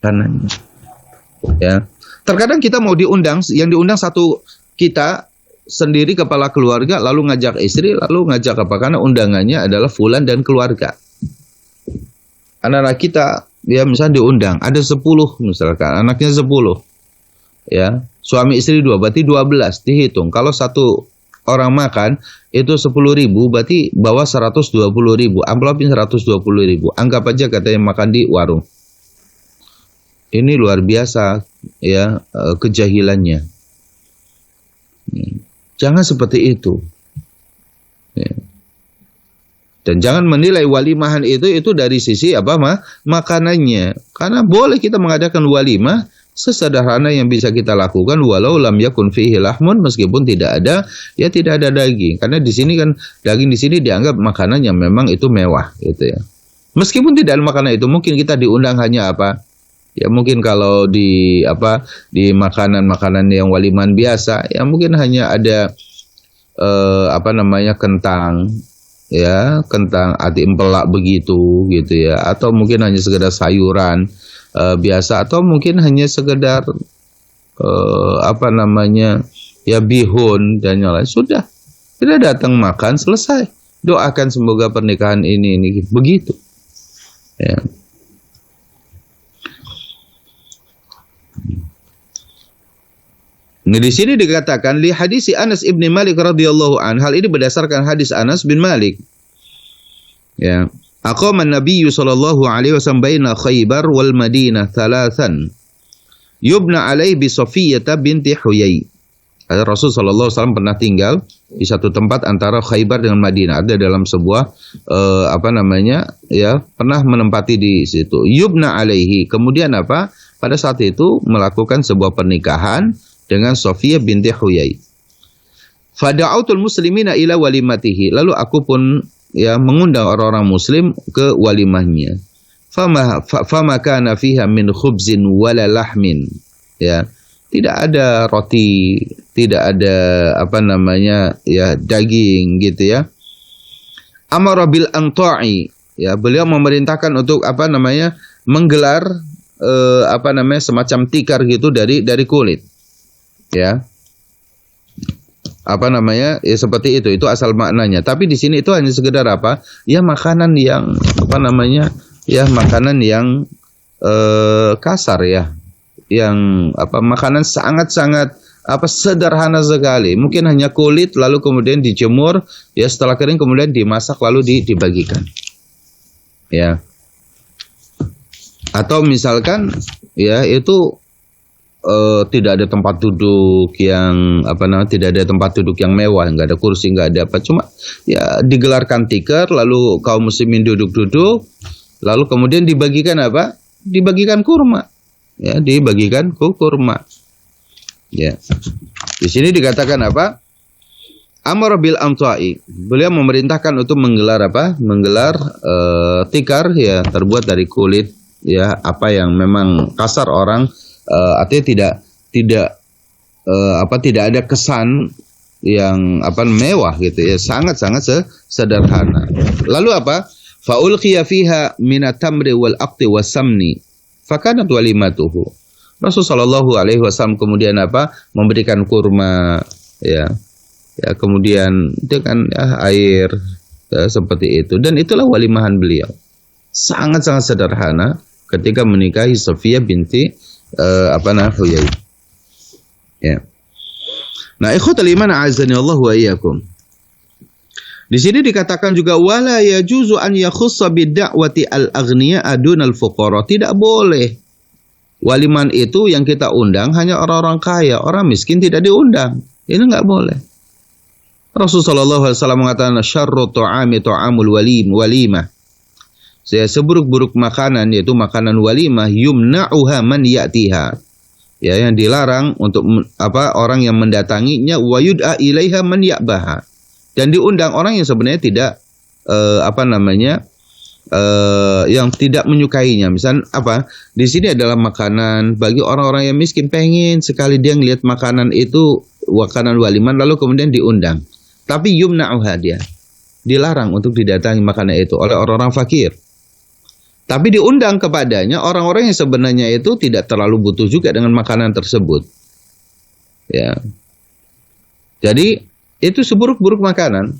makanannya. Ya. Terkadang kita mau diundang, yang diundang satu kita sendiri kepala keluarga, lalu ngajak istri, lalu ngajak apa? Karena undangannya adalah fulan dan keluarga. Anak-anak kita dia misalnya diundang, ada 10 misalkan, anaknya 10. Ya, suami istri 2, berarti 12 dihitung. Kalau satu orang makan itu 10.000, berarti bawa 120.000, amplopin 120.000. Anggap aja katanya makan di warung. Ini luar biasa ya kejahilannya. Jangan seperti itu. Ya. Dan jangan menilai walimahan itu dari sisi makanannya. Karena boleh kita mengadakan walimah sesederhana yang bisa kita lakukan walau lam yakun fihi lahmun, meskipun tidak ada daging. Karena di sini kan daging di sini dianggap makanan yang memang itu mewah gitu ya. Meskipun tidak ada makanan itu, mungkin kita diundang hanya ya mungkin kalau di makanan-makanan yang waliman biasa, ya mungkin hanya ada kentang, ya kentang ati empelak begitu gitu ya, atau mungkin hanya sekedar sayuran biasa, atau mungkin hanya sekedar ya bihun dan yang lain. Sudah, kita datang makan selesai, doakan semoga pernikahan ini begitu ya. Nah, di sini dikatakan li hadisi Anas ibn Malik radhiyallahu an. Hal ini berdasarkan hadis Anas bin Malik. Ya, aqama an-nabiy sallallahu alaihi wasallam baina Khaybar wal Madinah thalathan. Yubna alaihi bi Safiyyah binti Huyai. Rasul sallallahu alaihi wasallam pernah tinggal di satu tempat antara Khaybar dengan Madinah. Ada dalam sebuah pernah menempati di situ. Yubna alaihi. Kemudian pada saat itu melakukan sebuah pernikahan dengan Safiyyah binti Huyai. Fada'autul muslimina ila walimatihi. Lalu aku pun mengundang orang-orang muslim ke walimahnya. Fama kana fiha min khubzin wala lahmin. Ya, tidak ada roti, tidak ada daging gitu ya. Amara bil anta'i. Ya, beliau memerintahkan untuk menggelar semacam tikar gitu dari kulit. Ya, ya seperti itu asal maknanya. Tapi di sini itu hanya sekedar makanan yang makanan yang kasar ya, yang makanan sangat-sangat sederhana sekali. Mungkin hanya kulit lalu kemudian dijemur, ya setelah kering kemudian dimasak lalu dibagikan. Ya, atau misalkan ya itu tidak ada tempat duduk yang tidak ada tempat duduk yang mewah, nggak ada kursi, nggak ada cuma ya digelarkan tikar, lalu kaum muslimin duduk-duduk, lalu kemudian dibagikan dibagikan kurma, ya dibagikan kurma. Ya, di sini dikatakan Amar bil amta'i. Beliau memerintahkan untuk menggelar tikar ya terbuat dari kulit ya, yang memang kasar orang. Artinya tidak ada kesan yang mewah gitu ya, sangat-sangat sederhana. Lalu fa ulqiya fiha minat tamri wal aqti wasamni fakanat walimatuhu. Rasulullah sallallahu alaihi wasallam kemudian memberikan kurma ya kemudian dengan air seperti itu, dan itulah walimahan beliau, sangat-sangat sederhana ketika menikahi Safiyyah binti Huyai. Ya. Nah, ikhwatul iman a'azzani Allah wa iyyakum. Di sini dikatakan juga wala yajuzu an yakhussa bid-da'wati al-aghniya adun al-fuqara. Tidak boleh waliman itu yang kita undang hanya orang-orang kaya, orang miskin tidak diundang. Ini enggak boleh. Rasulullah sallallahu alaihi wasallam mengatakan syarru ta'ami ta'amul walimah. Seburuk-buruk makanan yaitu makanan walimah yumna'uha man ya'tiha. Ya, yang dilarang untuk orang yang mendatanginya, wa yud'a ilaiha man ya'baha. Dan diundang orang yang sebenarnya tidak yang tidak menyukainya. Misal di sini adalah makanan bagi orang-orang yang miskin, pengen sekali dia ngelihat makanan itu, makanan waliman, lalu kemudian diundang. Tapi yumna'uha, dia dilarang untuk didatangi makanan itu oleh orang-orang fakir. Tapi diundang kepadanya orang-orang yang sebenarnya itu tidak terlalu butuh juga dengan makanan tersebut. Ya. Jadi itu seburuk-buruk makanan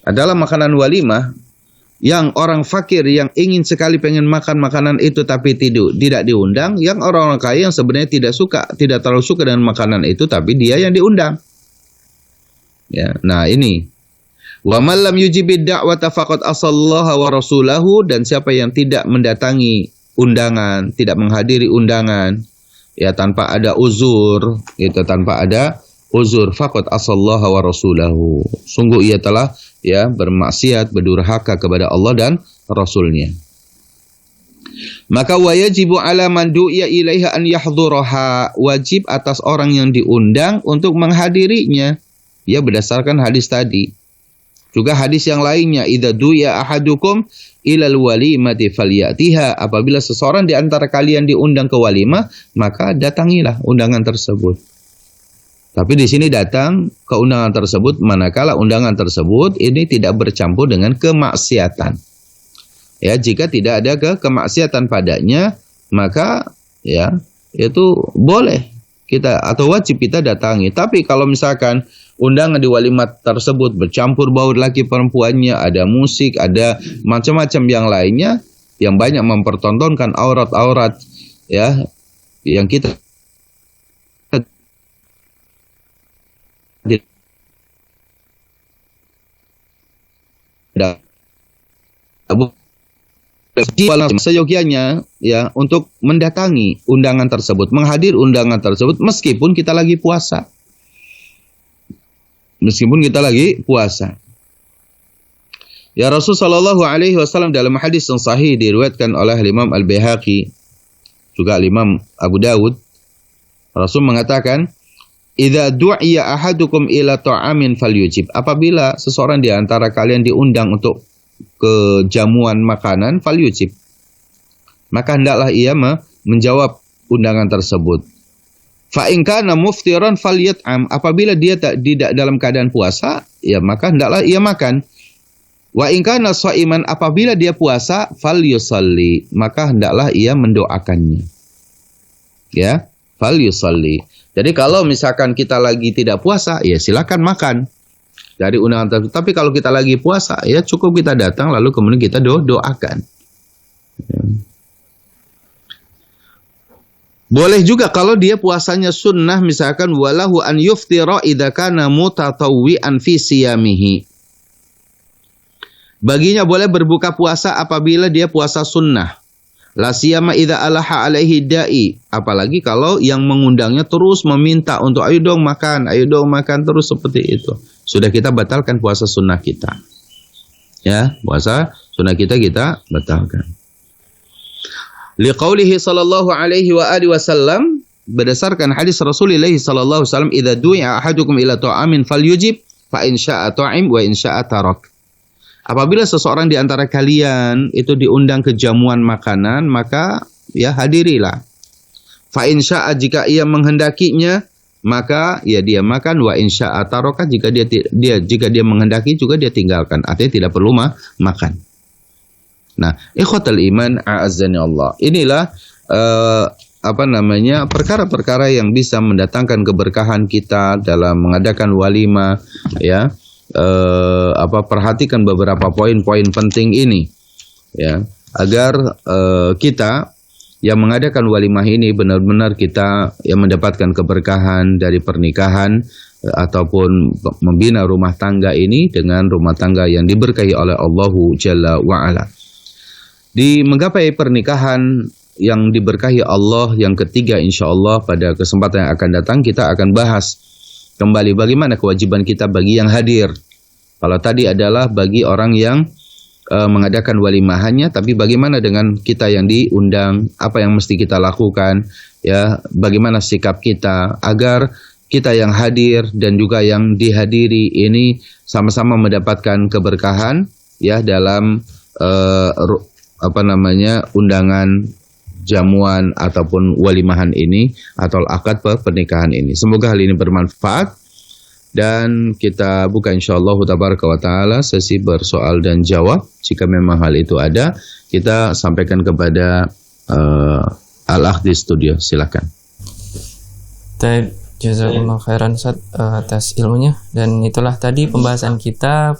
adalah makanan walimah yang orang fakir yang ingin sekali pengen makan makanan itu tapi tidak diundang, yang orang-orang kaya yang sebenarnya tidak terlalu suka dengan makanan itu tapi dia yang diundang. Ya, nah ini. Wa man lam yujibid da'wata faqad asallaha wa rasulahu, dan siapa yang tidak mendatangi undangan, tidak menghadiri undangan ya tanpa ada uzur, gitu, tanpa ada uzur, faqad asallaha wa rasulahu. Sungguh ia telah ya bermaksiat, berdurhaka kepada Allah dan Rasulnya. Maka wajibu ala man du'iya ilaiha an yahdhuraha, wajib atas orang yang diundang untuk menghadirinya. Ya berdasarkan hadis tadi. Juga hadis yang lainnya, idza du'iya ahadukum ilal walimati falyatiha, apabila seseorang di antara kalian diundang ke walimah, maka datangilah undangan tersebut. Tapi di sini datang ke undangan tersebut manakala undangan tersebut ini tidak bercampur dengan kemaksiatan. Ya, jika tidak ada kemaksiatan padanya, maka ya itu boleh kita atau wajib kita datangi. Tapi kalau misalkan undangan di walimah tersebut bercampur baur laki perempuannya, ada musik, ada macam-macam yang lainnya yang banyak mempertontonkan aurat-aurat ya yang kita seyogianya ya untuk mendatangi undangan tersebut, menghadir undangan tersebut meskipun kita lagi puasa. Meskipun kita lagi puasa. Ya Rasulullah sallallahu alaihi wasallam dalam hadis yang sahih diriwayatkan oleh Imam Al-Baihaqi juga Imam Abu Dawud, Rasul mengatakan, "Idza du'iya ahadukum ila ta'amin falyujib." Apabila seseorang di antara kalian diundang untuk ke jamuan makanan, falyujib, maka hendaklah ia menjawab undangan tersebut. Fa in kana muftiran falyat'am, apabila dia tidak dalam keadaan puasa, ya maka hendaklah ia makan. Wa in kana shaiman, apabila dia puasa, falyusalli, maka hendaklah ia mendoakannya. Ya, falyusalli. Jadi kalau misalkan kita lagi tidak puasa, ya silakan makan dari undangan tersebut. Tapi kalau kita lagi puasa, ya cukup kita datang lalu kemudian kita doakan. Ya. Boleh juga kalau dia puasanya sunnah, misalkan walahu an yuftira idza kana mutatawwi'an fi siyamihi. Baginya boleh berbuka puasa apabila dia puasa sunnah. La siyama idza alaha alaihi da'i, apalagi kalau yang mengundangnya terus meminta untuk ayo dong makan terus seperti itu. Sudah kita batalkan puasa sunnah kita. Ya, puasa sunnah kita batalkan. Liqaulihi sallallahu alaihi wa alihi wasallam, berdasarkan hadis Rasulullah sallallahu alaihi wasallam, idza du'a ahadukum ila ta'amin falyujib fa in syaa'a ta'im wa in syaa'a tarak. Apabila seseorang di antara kalian itu diundang ke jamuan makanan, maka ya hadirilah. Fa in syaa'a, jika ia menghendakinya, maka ya dia makan, wa in syaa'a taraka, jika dia menghendaki juga dia tinggalkan. Artinya tidak perlu makan. Nah, ikhwatal iman a'azzani Allah. Inilah perkara-perkara yang bisa mendatangkan keberkahan kita dalam mengadakan walimah ya. Perhatikan beberapa poin-poin penting ini ya, agar kita yang mengadakan walimah ini benar-benar kita yang mendapatkan keberkahan dari pernikahan ataupun membina rumah tangga ini dengan rumah tangga yang diberkahi oleh Allahu Jalla wa Ala. Di menggapai pernikahan yang diberkahi Allah yang ketiga, insyaallah pada kesempatan yang akan datang kita akan bahas kembali bagaimana kewajiban kita bagi yang hadir. Kalau tadi adalah bagi orang yang mengadakan walimahannya, tapi bagaimana dengan kita yang diundang, apa yang mesti kita lakukan, ya, bagaimana sikap kita agar kita yang hadir dan juga yang dihadiri ini sama-sama mendapatkan keberkahan ya dalam undangan jamuan ataupun walimahan ini atau akad pernikahan ini. Semoga hal ini bermanfaat dan kita buka insyaallah tabaraka wa taala sesi bersoal dan jawab. Jika memang hal itu ada, kita sampaikan kepada Al-Akh di studio. Silakan. Baik, jazakumullah khairan Ustaz atas ilmunya, dan itulah tadi pembahasan kita,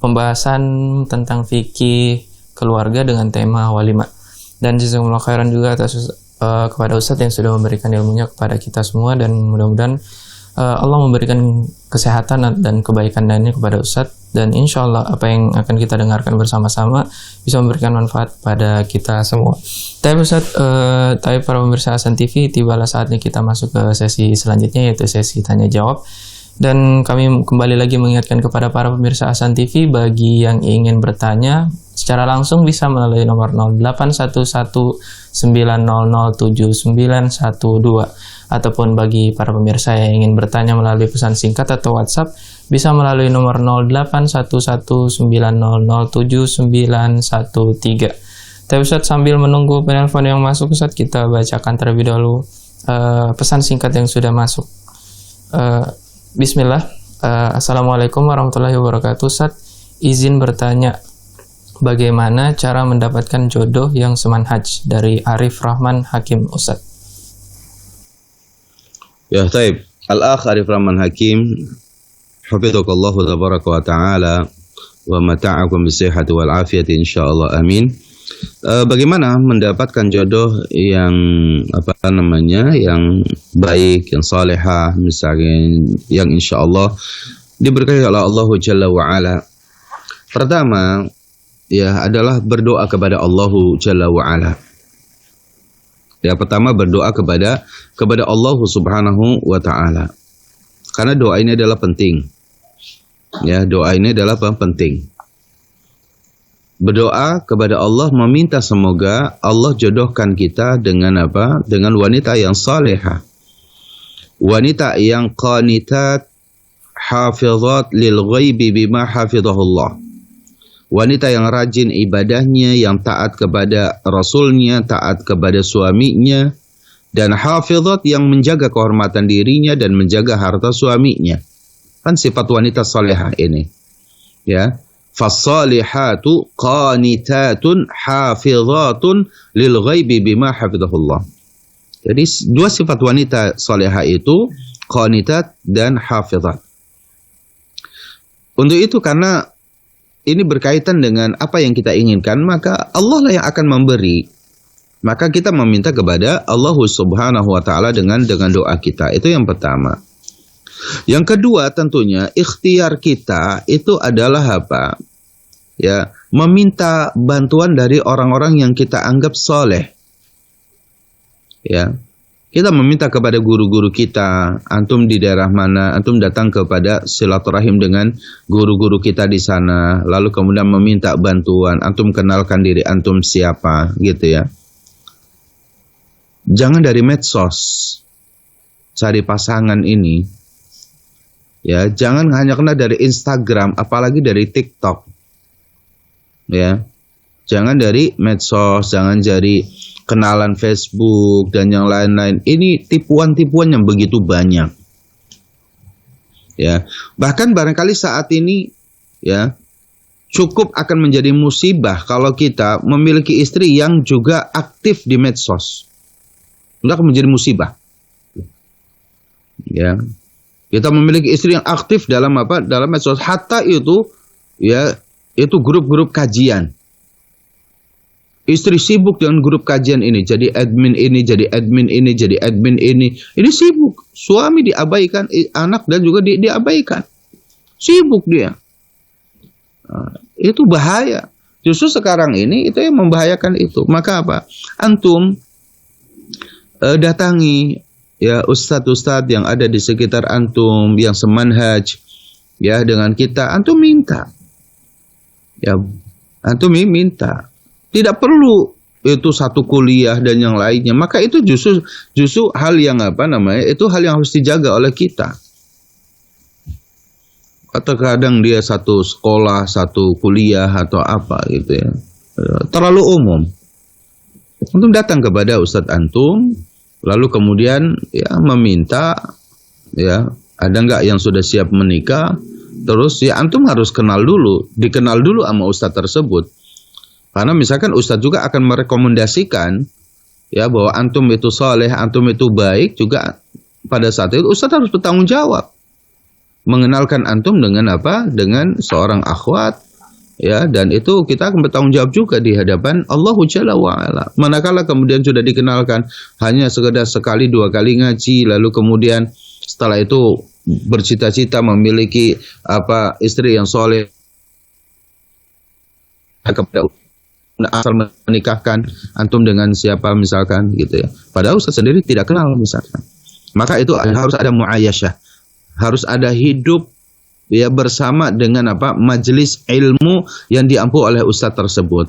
pembahasan tentang fikih keluarga dengan tema walimah. Dan jazakumullah khairan juga atas kepada Ustadz yang sudah memberikan ilmunya kepada kita semua, dan mudah-mudahan Allah memberikan kesehatan dan kebaikan lainnya kepada Ustadz, dan insya Allah apa yang akan kita dengarkan bersama-sama bisa memberikan manfaat pada kita semua. Tapi Ustadz, tapi para pemirsa Hasan TV, tibalah saatnya kita masuk ke sesi selanjutnya, yaitu sesi tanya jawab. Dan kami kembali lagi mengingatkan kepada para pemirsa Hasan TV, bagi yang ingin bertanya secara langsung bisa melalui nomor 081190079912, ataupun bagi para pemirsa yang ingin bertanya melalui pesan singkat atau WhatsApp bisa melalui nomor 081190079913. Tapi Ustadz, sambil menunggu penelpon yang masuk, Ustadz, kita bacakan terlebih dahulu pesan singkat yang sudah masuk. Bismillah. Assalamualaikum warahmatullahi wabarakatuh. Ustadz, izin bertanya, bagaimana cara mendapatkan jodoh yang semanhaj? Dari Arif Rahman Hakim, Ustadz. Ya, taib. Al-akh Arif Rahman Hakim, hafidhakallahu tabaraka wa ta'ala wa mata'akum bisihhati wal afiyati insyaallah, amin. Bagaimana mendapatkan jodoh yang yang baik, yang salihah, misalnya yang insyaallah diberkahi oleh Allah Jalla wa Ala. Pertama, ya, adalah berdoa kepada Allah Jalla wa Ala. Ya, pertama berdoa kepada Allah Subhanahu wa Ta'ala. Karena doa ini adalah penting. Ya, doa ini adalah penting. Berdoa kepada Allah, meminta semoga Allah jodohkan kita dengan apa? Dengan wanita yang salihah. Wanita yang qanitat hafizat lil ghaibi bima hafizahullah. Wanita yang rajin ibadahnya, yang taat kepada Rasulnya, taat kepada suaminya, dan hafizat yang menjaga kehormatan dirinya dan menjaga harta suaminya. Kan sifat wanita salihah ini. Ya, fassalihatu qanitatun hafizatun lil ghaibi bima hafizahullah. Jadi dua sifat wanita salihah itu qanitat dan hafizat. Untuk itu, karena ini berkaitan dengan apa yang kita inginkan, maka Allah lah yang akan memberi. Maka kita meminta kepada Allah Subhanahu wa Ta'ala dengan doa kita. Itu yang pertama. Yang kedua, tentunya ikhtiar kita itu adalah apa? Ya, meminta bantuan dari orang-orang yang kita anggap soleh. Ya. Kita meminta kepada guru-guru kita, antum di daerah mana, antum datang kepada silaturahim dengan guru-guru kita di sana, lalu kemudian meminta bantuan, antum kenalkan diri antum siapa, gitu ya. Jangan dari medsos cari pasangan ini, ya, jangan hanya kena dari Instagram, apalagi dari TikTok, ya. Jangan dari medsos, jangan dari kenalan Facebook dan yang lain-lain. Ini tipuan-tipuan yang begitu banyak. Ya, bahkan barangkali saat ini, ya, cukup akan menjadi musibah kalau kita memiliki istri yang juga aktif di medsos. Itu akan menjadi musibah. Ya, kita memiliki istri yang aktif dalam apa? Dalam medsos. Hatta itu, ya, itu grup-grup kajian. Istri sibuk dengan grup kajian ini, jadi admin ini, jadi admin ini, jadi admin ini. Ini sibuk. Suami diabaikan, anak dan juga diabaikan. Sibuk dia. Nah, itu bahaya. Justru sekarang ini itu yang membahayakan itu. Maka apa? Antum datangi, ya, ustadz-ustadz yang ada di sekitar antum, yang semanhaj, ya, dengan kita. Antum minta. Ya, antum minta. Tidak perlu itu satu kuliah dan yang lainnya. Maka itu justru hal yang itu hal yang harus dijaga oleh kita. Atau kadang dia satu sekolah, satu kuliah atau apa gitu ya. Terlalu umum. Antum datang kepada ustadz antum, lalu kemudian ya meminta, ya, ada nggak yang sudah siap menikah? Terus ya antum harus dikenal dulu sama ustadz tersebut. Karena misalkan ustadz juga akan merekomendasikan, ya, bahwa antum itu saleh, antum itu baik, juga pada saat itu ustadz harus bertanggung jawab. Mengenalkan antum dengan apa? Dengan seorang akhwat, ya, dan itu kita akan bertanggung jawab juga di hadapan Allah Jalla wa Ala. Manakala kemudian sudah dikenalkan hanya sekedar sekali dua kali ngaji, lalu kemudian setelah itu bercita-cita memiliki istri yang soleh kepada asal menikahkan antum dengan siapa misalkan gitu ya. Padahal Ustaz sendiri tidak kenal misalkan. Maka itu harus ada muayyasyah. Harus ada hidup ya bersama dengan majelis ilmu yang diampu oleh ustaz tersebut.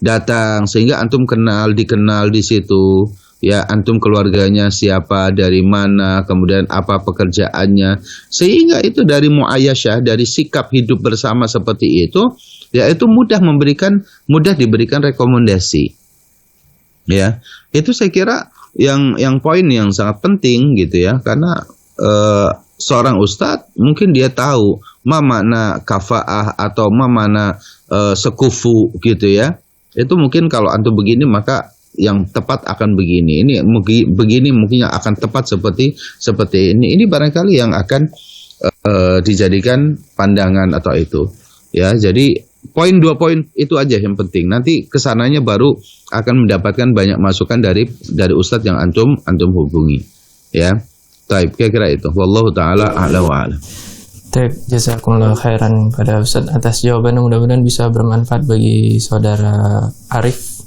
Datang sehingga antum dikenal di situ. Ya, antum keluarganya siapa, dari mana, kemudian apa pekerjaannya. Sehingga itu dari muayyasyah, dari sikap hidup bersama seperti itu, ya itu mudah diberikan rekomendasi. Ya, itu saya kira yang poin yang sangat penting gitu ya, karena seorang ustadz mungkin dia tahu ma makna kafaah atau ma makna sekufu gitu ya. Itu mungkin kalau antum begini maka yang tepat akan begini. Ini begini mungkin yang akan tepat seperti ini. Ini barangkali yang akan dijadikan pandangan atau itu. Ya, jadi dua poin itu aja yang penting. Nanti kesananya baru akan mendapatkan banyak masukan dari ustadz yang antum hubungi. Ya. Taib, kira-kira itu. Wallahu taala a'la wa a'lam. Taib, jazakumullah khairan pada Ustaz atas jawabannya, mudah-mudahan bisa bermanfaat bagi saudara Arif.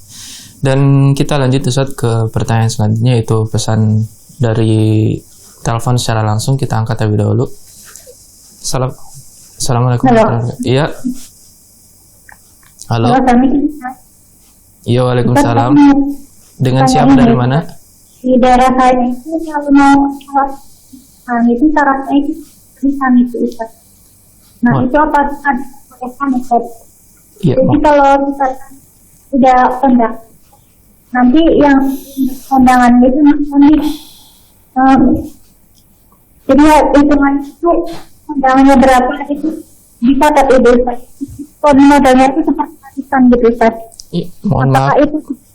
Dan kita lanjut Ustaz ke pertanyaan selanjutnya, yaitu pesan dari telepon secara langsung. Kita angkat terlebih dahulu. Assalamualaikum. Iya. Halo. Iya, waalaikumsalam. Dengan siapa, dari mana? Di daerah saya itu kalau mau sholat itu syaratnya itu lisan itu Ustaz. Nah itu apa ada Ustaz? Iya. Jadi kalau misalkan udah kondak, nanti yang kondangan itu nanti jadi hitungan itu kondangannya berapa itu bisa tapi Ustaz. Kalau modalnya itu seperti lisan gitu Ustaz.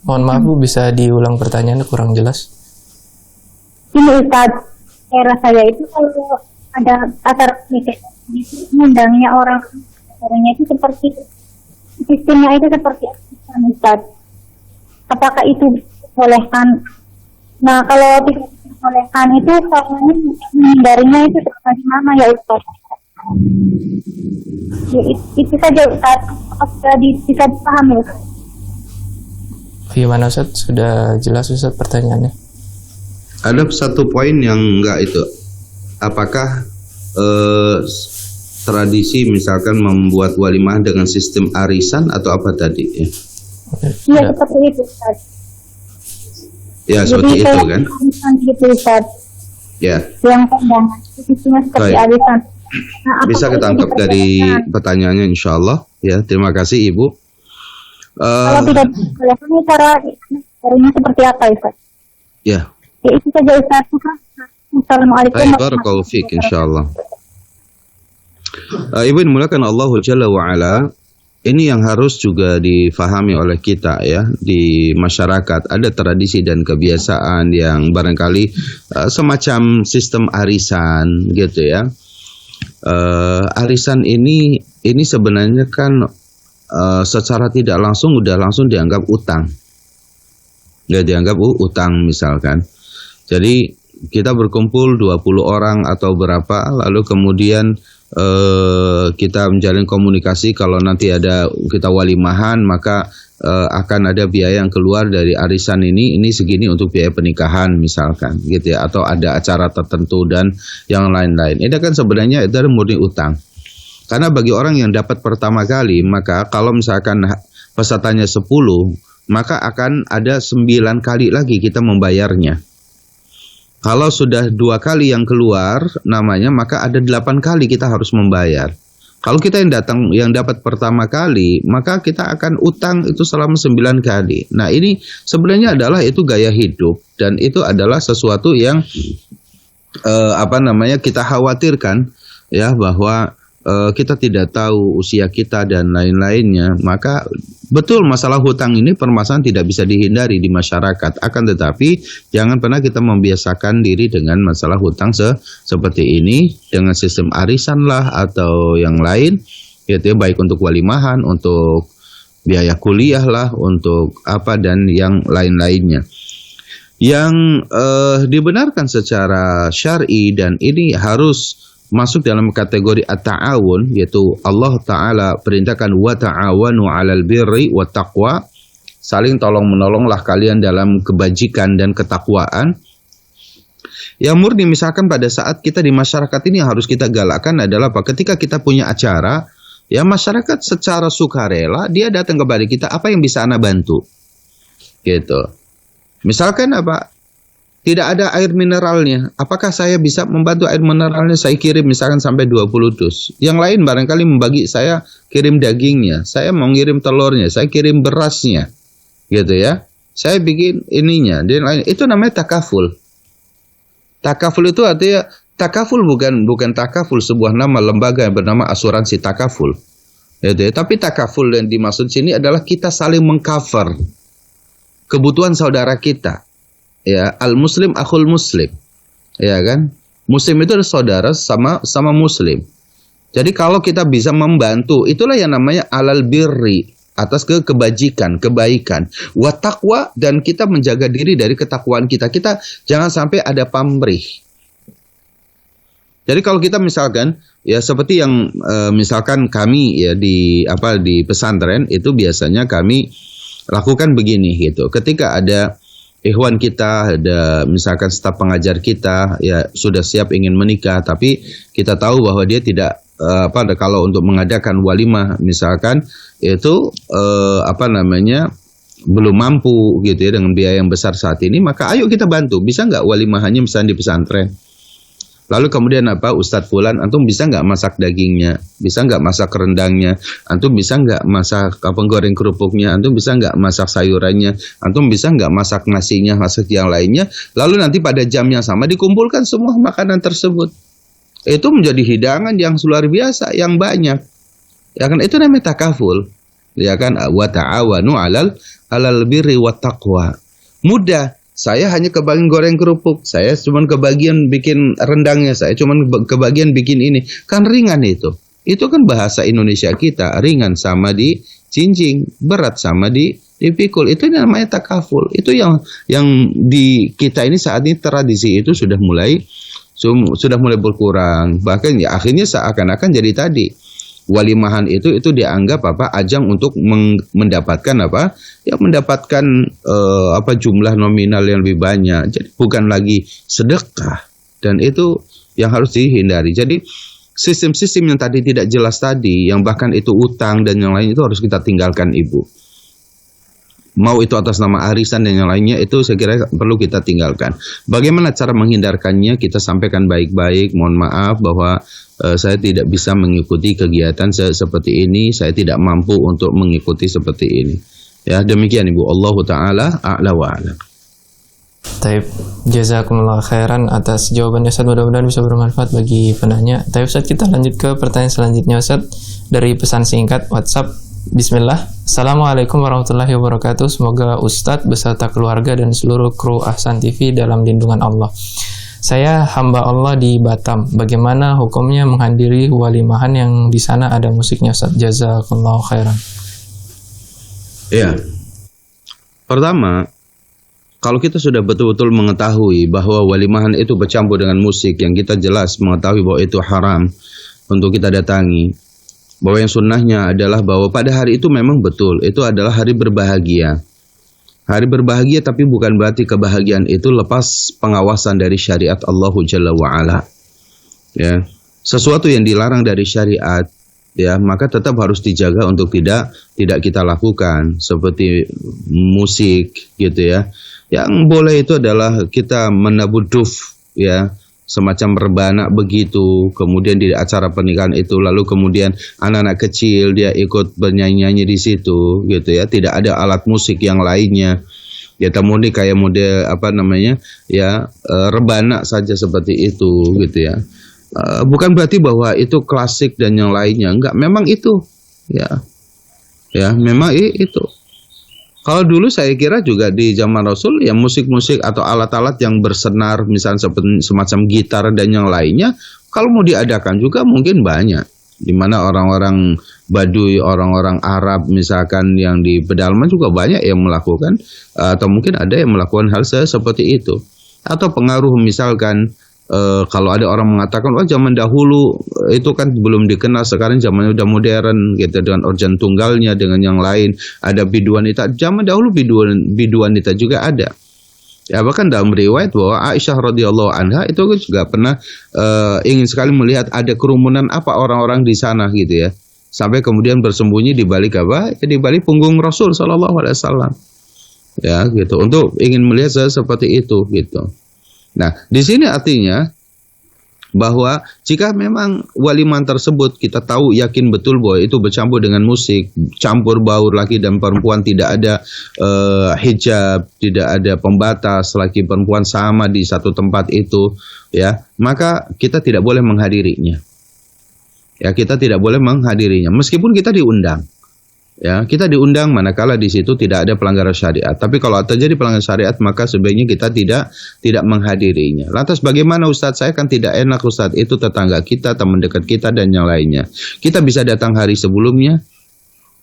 Mohon maaf Bu, bisa diulang pertanyaannya, kurang jelas. Ini Ustaz, era saya itu kalau ada acara nikah itu ngundangnya orangnya itu seperti sistemnya itu seperti apa Ustaz? Apakah itu dibolehkan? Nah kalau tidak dibolehkan itu kalau menghindarinya itu seperti mana ya Ustaz? Ya, itu saja Ustaz, bisa dipahami Ustaz. Gimana Ustaz? Sudah jelas Ustaz pertanyaannya? Ada satu poin yang enggak itu. Apakah tradisi misalkan membuat walimah dengan sistem arisan atau apa tadi ya? Iya seperti itu Ustaz. Ya seperti itu kan? Arisan gitu Ustaz. Ya. Yang kondangan sistemnya seperti arisan. Nah, bisa kita tangkap dari pertanyaannya insyaallah. Ya, terima kasih Ibu. Kalau tidak dibolehkan caranya seperti apa Ustaz? Ya. Ya itu saja Ustaz. Assalamualaikum. Barakallahu fiik insyaallah. Ibu dimulakan Allah Jalla wa Ala. Ini yang harus juga difahami oleh kita ya, di masyarakat. Ada tradisi dan kebiasaan yang barangkali semacam sistem arisan gitu ya. Arisan ini sebenarnya kan secara tidak langsung udah langsung dianggap utang. Ya, dianggap utang misalkan. Jadi kita berkumpul 20 orang atau berapa, lalu kemudian kita menjalin komunikasi kalau nanti ada kita walimahan maka akan ada biaya yang keluar dari arisan ini segini untuk biaya pernikahan misalkan gitu ya, atau ada acara tertentu dan yang lain-lain. Ini kan sebenarnya itu adalah murni utang. Karena bagi orang yang dapat pertama kali, maka kalau misalkan pesertanya 10, maka akan ada 9 kali lagi kita membayarnya. Kalau sudah 2 kali yang keluar namanya, maka ada 8 kali kita harus membayar. Kalau kita yang dapat pertama kali, maka kita akan utang itu selama 9 kali. Nah ini sebenarnya adalah itu gaya hidup, dan itu adalah sesuatu yang kita khawatirkan ya, bahwa kita tidak tahu usia kita dan lain-lainnya. Maka betul masalah hutang ini permasalahan tidak bisa dihindari di masyarakat. Akan tetapi jangan pernah kita membiasakan diri dengan masalah hutang seperti ini, dengan sistem arisan lah atau yang lain gitu ya, baik untuk walimahan, untuk biaya kuliah lah, untuk apa dan yang lain-lainnya. yang dibenarkan secara syar'i, dan ini harus masuk dalam kategori at-ta'awun, yaitu Allah Ta'ala perintahkan wa ta'awanu 'alal birri wat taqwa, saling tolong-menolonglah kalian dalam kebajikan dan ketakwaan. Yang murni misalkan pada saat kita di masyarakat ini harus kita galakkan adalah apa? Ketika kita punya acara, ya masyarakat secara sukarela dia datang kepada kita, apa yang bisa Anda bantu? Gitu. Misalkan apa? Tidak ada air mineralnya. Apakah saya bisa membantu air mineralnya? Saya kirim misalkan sampai 20 dus. Yang lain barangkali membagi, saya kirim dagingnya, saya mau ngirim telurnya, saya kirim berasnya. Gitu ya. Saya bikin ininya, dan lain. Itu namanya takaful. Takaful itu artinya, takaful bukan takaful sebuah nama lembaga yang bernama asuransi takaful. Gitu ya. Tapi takaful yang dimaksud sini adalah kita saling mengcover kebutuhan saudara kita. Ya, al-muslim akhul muslim. Ya kan? Muslim itu adalah saudara sama muslim. Jadi kalau kita bisa membantu, itulah yang namanya alal birri, atas kebajikan, kebaikan. Wa taqwa, dan kita menjaga diri dari ketakwaan kita. Kita jangan sampai ada pamrih. Jadi kalau kita misalkan ya seperti yang misalkan kami ya di pesantren itu biasanya kami lakukan begini gitu. Ketika ada ikhwan kita, ada misalkan staf pengajar kita ya sudah siap ingin menikah, tapi kita tahu bahwa dia tidak kalau untuk mengadakan walimah misalkan itu belum mampu gitu ya dengan biaya yang besar saat ini, maka ayo kita bantu. Bisa nggak walimahannya misalnya di pesantren? Lalu kemudian Ustadz Fulan, antum bisa nggak masak dagingnya? Bisa nggak masak rendangnya? Antum bisa nggak masak goreng kerupuknya? Antum bisa nggak masak sayurannya? Antum bisa nggak masak nasinya, masak yang lainnya? Lalu nanti pada jam yang sama dikumpulkan semua makanan tersebut. Itu menjadi hidangan yang luar biasa, yang banyak. Ya kan, itu namanya takaful. Ya kan, wa ta'awanu 'alal birri wat taqwa. Mudah. Saya hanya kebagian goreng kerupuk, saya cuma kebagian bikin rendangnya, saya cuma kebagian bikin ini. Kan ringan itu. Itu kan bahasa Indonesia kita, ringan sama di jinjing, berat sama dipikul. Itu namanya takaful. Itu yang di kita ini saat ini tradisi itu sudah mulai berkurang. Bahkan ya akhirnya seakan-akan jadi tadi. Walimahan itu dianggap ajang untuk mendapatkan mendapatkan jumlah nominal yang lebih banyak. Jadi bukan lagi sedekah, dan itu yang harus dihindari. Jadi sistem-sistem yang tadi tidak jelas tadi, yang bahkan itu utang dan yang lain, itu harus kita tinggalkan, Ibu. Mau itu atas nama arisan dan yang lainnya, itu saya kira perlu kita tinggalkan. Bagaimana cara menghindarkannya? Kita sampaikan baik-baik. Mohon maaf bahwa saya tidak bisa mengikuti kegiatan seperti ini. Saya tidak mampu untuk mengikuti seperti ini. Ya, demikian Ibu. Allahu Ta'ala a'la wa a'lam. Taib, jazakumullah khairan atas jawabannya Ustaz, mudah-mudahan bisa bermanfaat bagi penanya. Taib Ustaz, kita lanjut ke pertanyaan selanjutnya Ustaz, dari pesan singkat WhatsApp. Bismillah. Assalamualaikum warahmatullahi wabarakatuh. Semoga Ustadz beserta keluarga dan seluruh kru Ahsan TV dalam lindungan Allah. Saya hamba Allah di Batam. Bagaimana hukumnya menghadiri walimahan yang di sana ada musiknya Ustadz? Jazakallahu khairan. Ya. Pertama, kalau kita sudah betul-betul mengetahui bahwa walimahan itu bercampur dengan musik, yang kita jelas mengetahui bahwa itu haram untuk kita datangi, bahwa yang sunnahnya adalah bahwa pada hari itu memang betul, itu adalah hari berbahagia. Hari berbahagia, tapi bukan berarti kebahagiaan itu lepas pengawasan dari syariat Allah Jalla wa'ala. Ya. Sesuatu yang dilarang dari syariat, ya, maka tetap harus dijaga untuk tidak kita lakukan. Seperti musik, gitu ya. Yang boleh itu adalah kita menabur duf, ya, semacam rebana begitu, kemudian di acara pernikahan itu, lalu kemudian anak-anak kecil dia ikut bernyanyi-nyanyi di situ, gitu ya, tidak ada alat musik yang lainnya, ya, murni kayak model rebana saja seperti itu, gitu ya. Bukan berarti bahwa itu klasik dan yang lainnya, enggak, memang itu, ya, memang itu. Kalau dulu saya kira juga di zaman Rasul ya musik-musik atau alat-alat yang bersenar misalnya seperti semacam gitar dan yang lainnya, kalau mau diadakan juga mungkin banyak di mana orang-orang Baduy, orang-orang Arab misalkan yang di pedalaman juga banyak yang melakukan, atau mungkin ada yang melakukan hal seperti itu. Atau pengaruh misalkan kalau ada orang mengatakan, oh zaman dahulu itu kan belum dikenal, sekarang zamannya udah modern gitu, dengan organ tunggalnya, dengan yang lain, ada biduan wanita. Zaman dahulu biduan wanita juga ada. Ya, bahkan dalam riwayat bahwa Aisyah radhiyallahu anha itu juga pernah ingin sekali melihat ada kerumunan apa orang-orang di sana gitu ya. Sampai kemudian bersembunyi di balik apa? Ya, di balik punggung Rasul sallallahu alaihi wasallam. Ya, gitu. Untuk ingin melihat seperti itu gitu. Nah, di sini artinya bahwa jika memang waliman tersebut kita tahu yakin betul bahwa itu bercampur dengan musik, campur baur laki dan perempuan, tidak ada hijab, tidak ada pembatas, laki perempuan sama di satu tempat itu, ya, maka kita tidak boleh menghadirinya. Ya, kita tidak boleh menghadirinya meskipun kita diundang. Ya, kita diundang manakala di situ tidak ada pelanggaran syariat. Tapi kalau terjadi pelanggaran syariat, maka sebaiknya kita tidak menghadirinya. Lantas bagaimana Ustadz? Saya kan tidak enak Ustadz, itu tetangga kita, teman dekat kita dan yang lainnya. Kita bisa datang hari sebelumnya,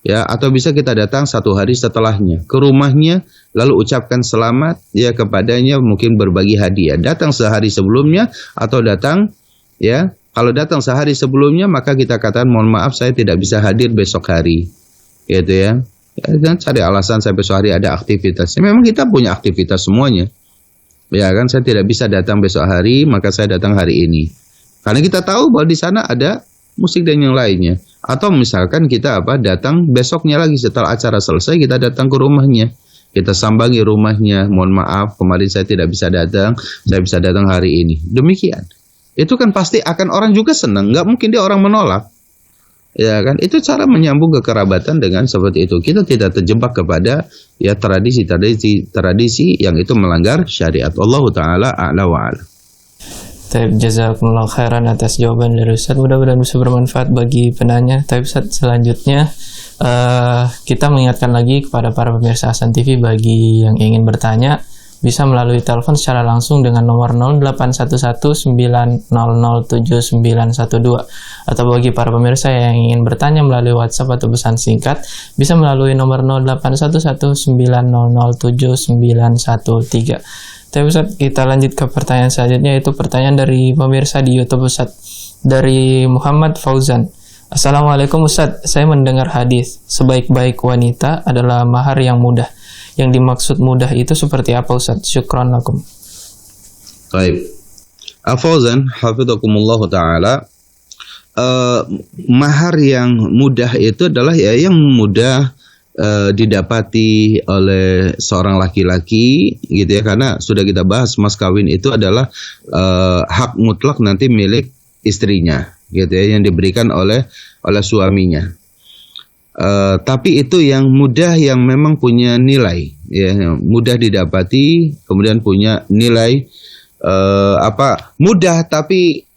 ya, atau bisa kita datang 1 hari setelahnya ke rumahnya, lalu ucapkan selamat ya kepadanya, mungkin berbagi hadiah. Datang sehari sebelumnya atau datang, ya, kalau datang sehari sebelumnya maka kita katakan mohon maaf saya tidak bisa hadir besok hari. Gitu ya. Jangan cari alasan saya besok hari ada aktivitas. Memang kita punya aktivitas semuanya. Ya kan, saya tidak bisa datang besok hari, maka saya datang hari ini. Karena kita tahu bahwa di sana ada musik dan yang lainnya. Atau misalkan kita datang besoknya lagi setelah acara selesai, kita datang ke rumahnya. Kita sambangi rumahnya, mohon maaf kemarin saya tidak bisa datang, saya bisa datang hari ini. Demikian. Itu kan pasti akan orang juga senang, nggak mungkin dia orang menolak. Ya kan, itu cara menyambung kekerabatan dengan seperti itu. Kita tidak terjebak kepada ya tradisi yang itu melanggar syariat. Allah Ta'ala a'la wa a'la. Jazakumullah khairan atas jawaban dari Ustaz. Mudah-mudahan bisa bermanfaat bagi penanya. Tapi Ustaz, selanjutnya kita mengingatkan lagi kepada para pemirsa Hasan TV, bagi yang ingin bertanya bisa melalui telepon secara langsung dengan nomor 081190079912, atau bagi para pemirsa yang ingin bertanya melalui WhatsApp atau pesan singkat bisa melalui nomor 081190079913. Tapi Ustaz, kita lanjut ke pertanyaan selanjutnya, yaitu pertanyaan dari pemirsa di YouTube Ustaz, dari Muhammad Fauzan. Assalamualaikum Ustaz, saya mendengar hadis sebaik-baik wanita adalah mahar yang mudah. Yang dimaksud mudah itu seperti apa Ustaz? Syukran lakum. Baik. Fauzan, hafidhakumullah ta'ala. Mahar yang mudah itu adalah ya yang mudah didapati oleh seorang laki-laki gitu ya, karena sudah kita bahas mas kawin itu adalah hak mutlak nanti milik istrinya gitu ya, yang diberikan oleh suaminya. Tapi itu yang mudah, yang memang punya nilai ya, mudah didapati, kemudian punya nilai mudah tapi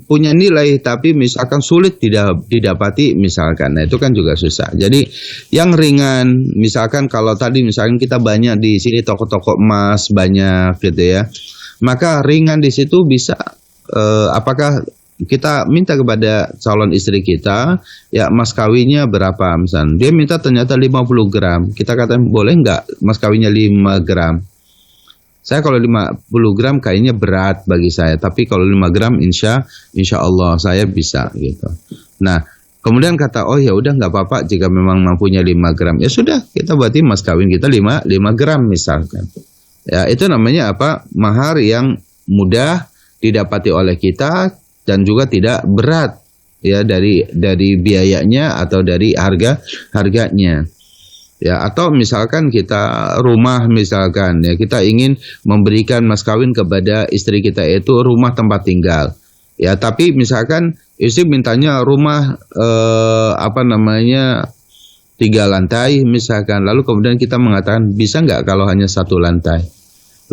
punya nilai tapi misalkan sulit didapati misalkan. Nah, itu kan juga susah. Jadi yang ringan misalkan kalau tadi misalkan kita banyak di sini toko-toko emas banyak gitu ya, maka ringan di situ bisa apakah kita minta kepada calon istri kita, ya mas kawinnya berapa misalnya. Dia minta ternyata 50 gram. Kita katakan boleh nggak mas kawinnya 5 gram. Saya kalau 50 gram kayaknya berat bagi saya. Tapi kalau 5 gram insya Allah saya bisa gitu. Nah kemudian kata oh ya udah nggak apa-apa jika memang mampunya 5 gram. Ya sudah kita berarti mas kawin kita 5 gram misalkan. Ya itu namanya mahar yang mudah didapati oleh kita dan juga tidak berat ya dari biayanya atau dari harganya. Ya, atau misalkan kita rumah misalkan ya, kita ingin memberikan mas kawin kepada istri kita itu rumah tempat tinggal. Ya, tapi misalkan istri mintanya rumah 3 lantai misalkan, lalu kemudian kita mengatakan bisa nggak kalau hanya 1 lantai?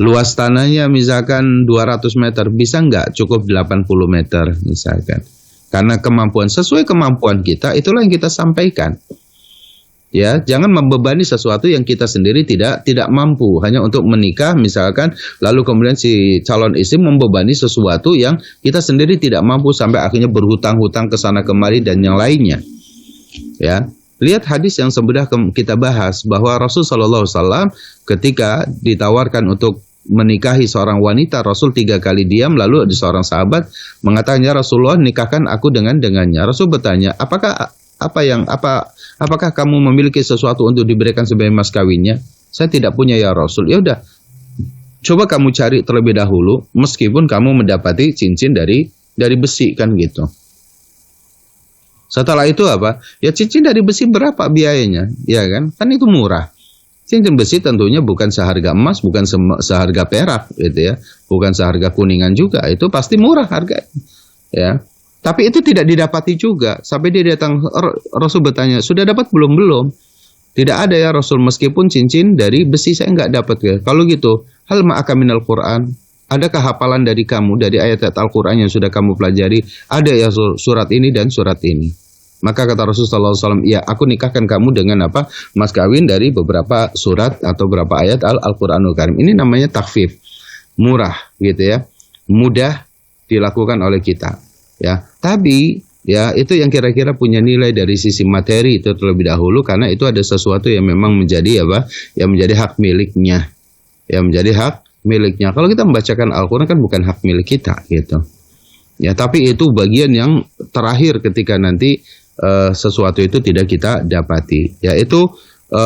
Luas tanahnya misalkan 200 meter, bisa nggak cukup 80 meter misalkan. Karena sesuai kemampuan kita, itulah yang kita sampaikan. Ya, jangan membebani sesuatu yang kita sendiri tidak mampu hanya untuk menikah misalkan, lalu kemudian si calon istri membebani sesuatu yang kita sendiri tidak mampu sampai akhirnya berhutang-hutang ke sana kemari dan yang lainnya. Ya, lihat hadis yang sudah kita bahas bahwa Rasul Shallallahu Alaihi Wasallam ketika ditawarkan untuk menikahi seorang wanita, Rasul 3 kali diam, lalu ada seorang sahabat mengatakan, ya Rasulullah, nikahkan aku dengannya. Rasul bertanya, apakah kamu memiliki sesuatu untuk diberikan sebagai mas kawinnya? Saya tidak punya ya Rasul. Ya udah, coba kamu cari terlebih dahulu, meskipun kamu mendapati cincin dari besi kan gitu. Setelah itu apa? Ya cincin dari besi berapa biayanya? Ya kan? Kan itu murah. Cincin besi tentunya bukan seharga emas, bukan seharga perak gitu ya. Bukan seharga kuningan juga. Itu pasti murah harganya. Ya. Tapi itu tidak didapati juga. Sampai dia datang, Rasul bertanya, sudah dapat belum? Tidak ada ya Rasul, meskipun cincin dari besi saya nggak dapat ya. Kalau gitu, hal ma'aka minal Qur'an? Adakah hafalan dari kamu, dari ayat-ayat Al-Quran yang sudah kamu pelajari? Ada ya surat ini dan surat ini. Maka kata Rasulullah SAW, ya aku nikahkan kamu dengan apa? Mas kawin dari beberapa surat atau beberapa ayat Al-Quranul Karim. Ini namanya takfif. Murah gitu ya. Mudah dilakukan oleh kita. Ya, tapi ya itu yang kira-kira punya nilai dari sisi materi itu terlebih dahulu, karena itu ada sesuatu yang memang menjadi apa? Yang menjadi hak miliknya. Yang menjadi hak miliknya. Kalau kita membacakan Al-Quran kan bukan hak milik kita gitu. Ya, tapi itu bagian yang terakhir ketika nanti sesuatu itu tidak kita dapati. Yaitu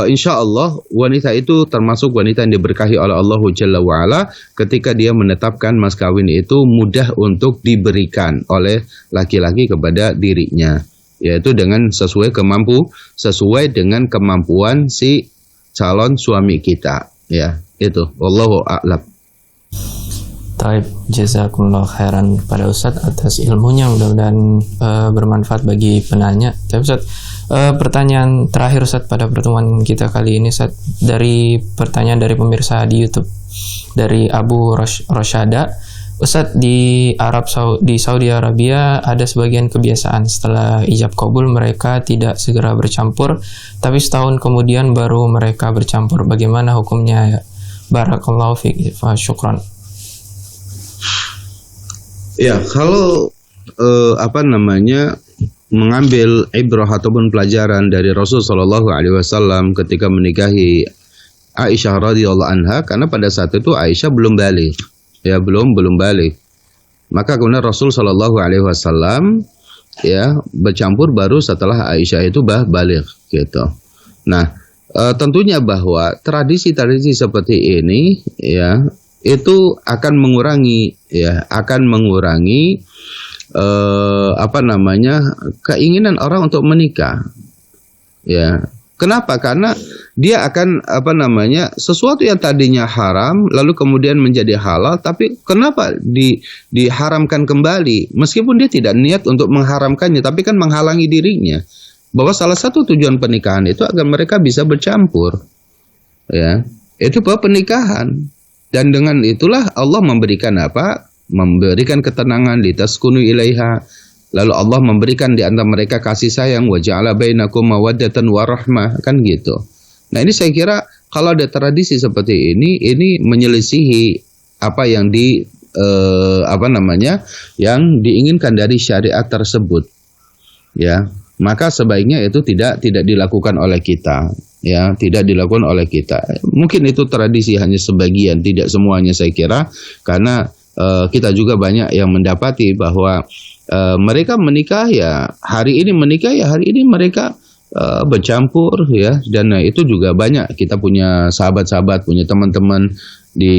insya Allah wanita itu termasuk wanita yang diberkahi oleh Allah Jalla wa'ala ketika dia menetapkan mas kawin itu mudah untuk diberikan oleh laki-laki kepada dirinya, yaitu dengan sesuai dengan kemampuan si calon suami kita. Ya, itu wallahu a'lam. Taib, jazakumullah khairan pada Ustadz atas ilmunya, mudah-mudahan bermanfaat bagi penanya. Tapi Ustadz, pertanyaan terakhir Ustadz pada pertemuan kita kali ini Ustadz, dari pertanyaan dari pemirsa di YouTube dari Abu Rosyada. Ustadz, di Saudi Arabia ada sebagian kebiasaan setelah ijab qabul mereka tidak segera bercampur, tapi setahun kemudian baru mereka bercampur. Bagaimana hukumnya? Barakallahu fiik wa syukran. Ya, kalau mengambil ibrah ataupun pelajaran dari Rasul Shallallahu Alaihi Wasallam ketika menikahi Aisyah radhiyallahu anha, karena pada saat itu Aisyah belum balik, ya belum balik. Maka kemudian Rasul Shallallahu Alaihi Wasallam ya bercampur baru setelah Aisyah itu balik gitu. Nah, tentunya bahwa tradisi-tradisi seperti ini ya itu akan mengurangi keinginan orang untuk menikah. Ya. Kenapa? Karena dia akan sesuatu yang tadinya haram lalu kemudian menjadi halal, tapi kenapa diharamkan kembali? Meskipun dia tidak niat untuk mengharamkannya, tapi kan menghalangi dirinya. Bahwa salah satu tujuan pernikahan itu agar mereka bisa bercampur. Ya. Itu bahwa pernikahan. Dan dengan itulah Allah memberikan apa? Memberikan ketenangan, litaskunu ilaiha. Lalu Allah memberikan di antara mereka kasih sayang, wa ja'ala bainakum mawaddatan warahmah, kan gitu. Nah, ini saya kira kalau ada tradisi seperti ini menyelisihi apa yang yang diinginkan dari syariat tersebut. Ya, maka sebaiknya itu tidak dilakukan oleh kita. Ya, tidak dilakukan oleh kita. Mungkin itu tradisi hanya sebagian, tidak semuanya saya kira, karena kita juga banyak yang mendapati bahwa mereka menikah ya hari ini mereka bercampur ya, dan itu juga banyak. Kita punya sahabat-sahabat, punya teman-teman di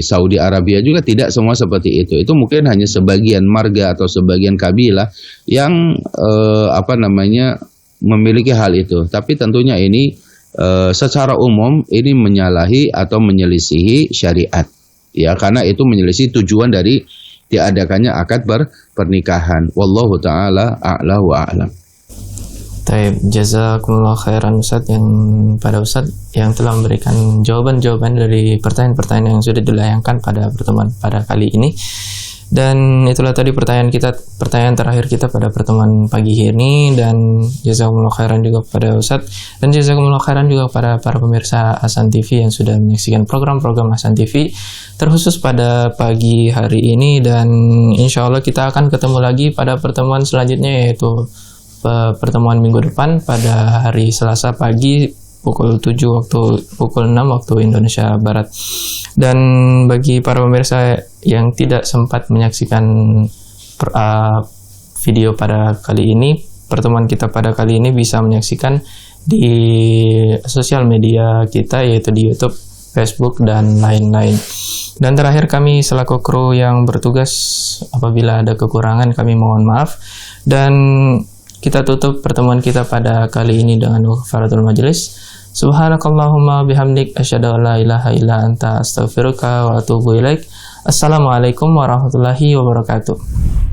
Saudi Arabia juga tidak semua seperti itu. Itu mungkin hanya sebagian marga atau sebagian kabilah yang memiliki hal itu. Tapi tentunya ini secara umum ini menyalahi atau menyelisihi syariat. Ya, karena itu menyelisih tujuan dari diadakannya akad pernikahan. Wallahu taala a'la wa a'lam. Taib, jazakumullah khairan Ustaz yang telah memberikan jawaban-jawaban dari pertanyaan-pertanyaan yang sudah dilayangkan pada pertemuan pada kali ini. Dan itulah tadi pertanyaan terakhir kita pada pertemuan pagi ini, dan jazakumullah khairan juga kepada Ustadz, dan jazakumullah khairan juga kepada para pemirsa Hasan TV yang sudah menyaksikan program-program Hasan TV terkhusus pada pagi hari ini. Dan insya Allah kita akan ketemu lagi pada pertemuan selanjutnya, yaitu pertemuan minggu depan pada hari Selasa pagi pukul 7 pukul 6 waktu Indonesia Barat. Dan bagi para pemirsa yang tidak sempat menyaksikan video pada kali ini, pertemuan kita pada kali ini bisa menyaksikan di sosial media kita, yaitu di YouTube, Facebook, dan lain-lain. Dan terakhir, kami selaku kru yang bertugas, apabila ada kekurangan kami mohon maaf. Dan kita tutup pertemuan kita pada kali ini dengan kafaratul majelis. Subhanakallahumma bihamdik asyhadu an la ilaha illa anta astaghfiruka wa atubu ilaik. Assalamualaikum warahmatullahi wabarakatuh.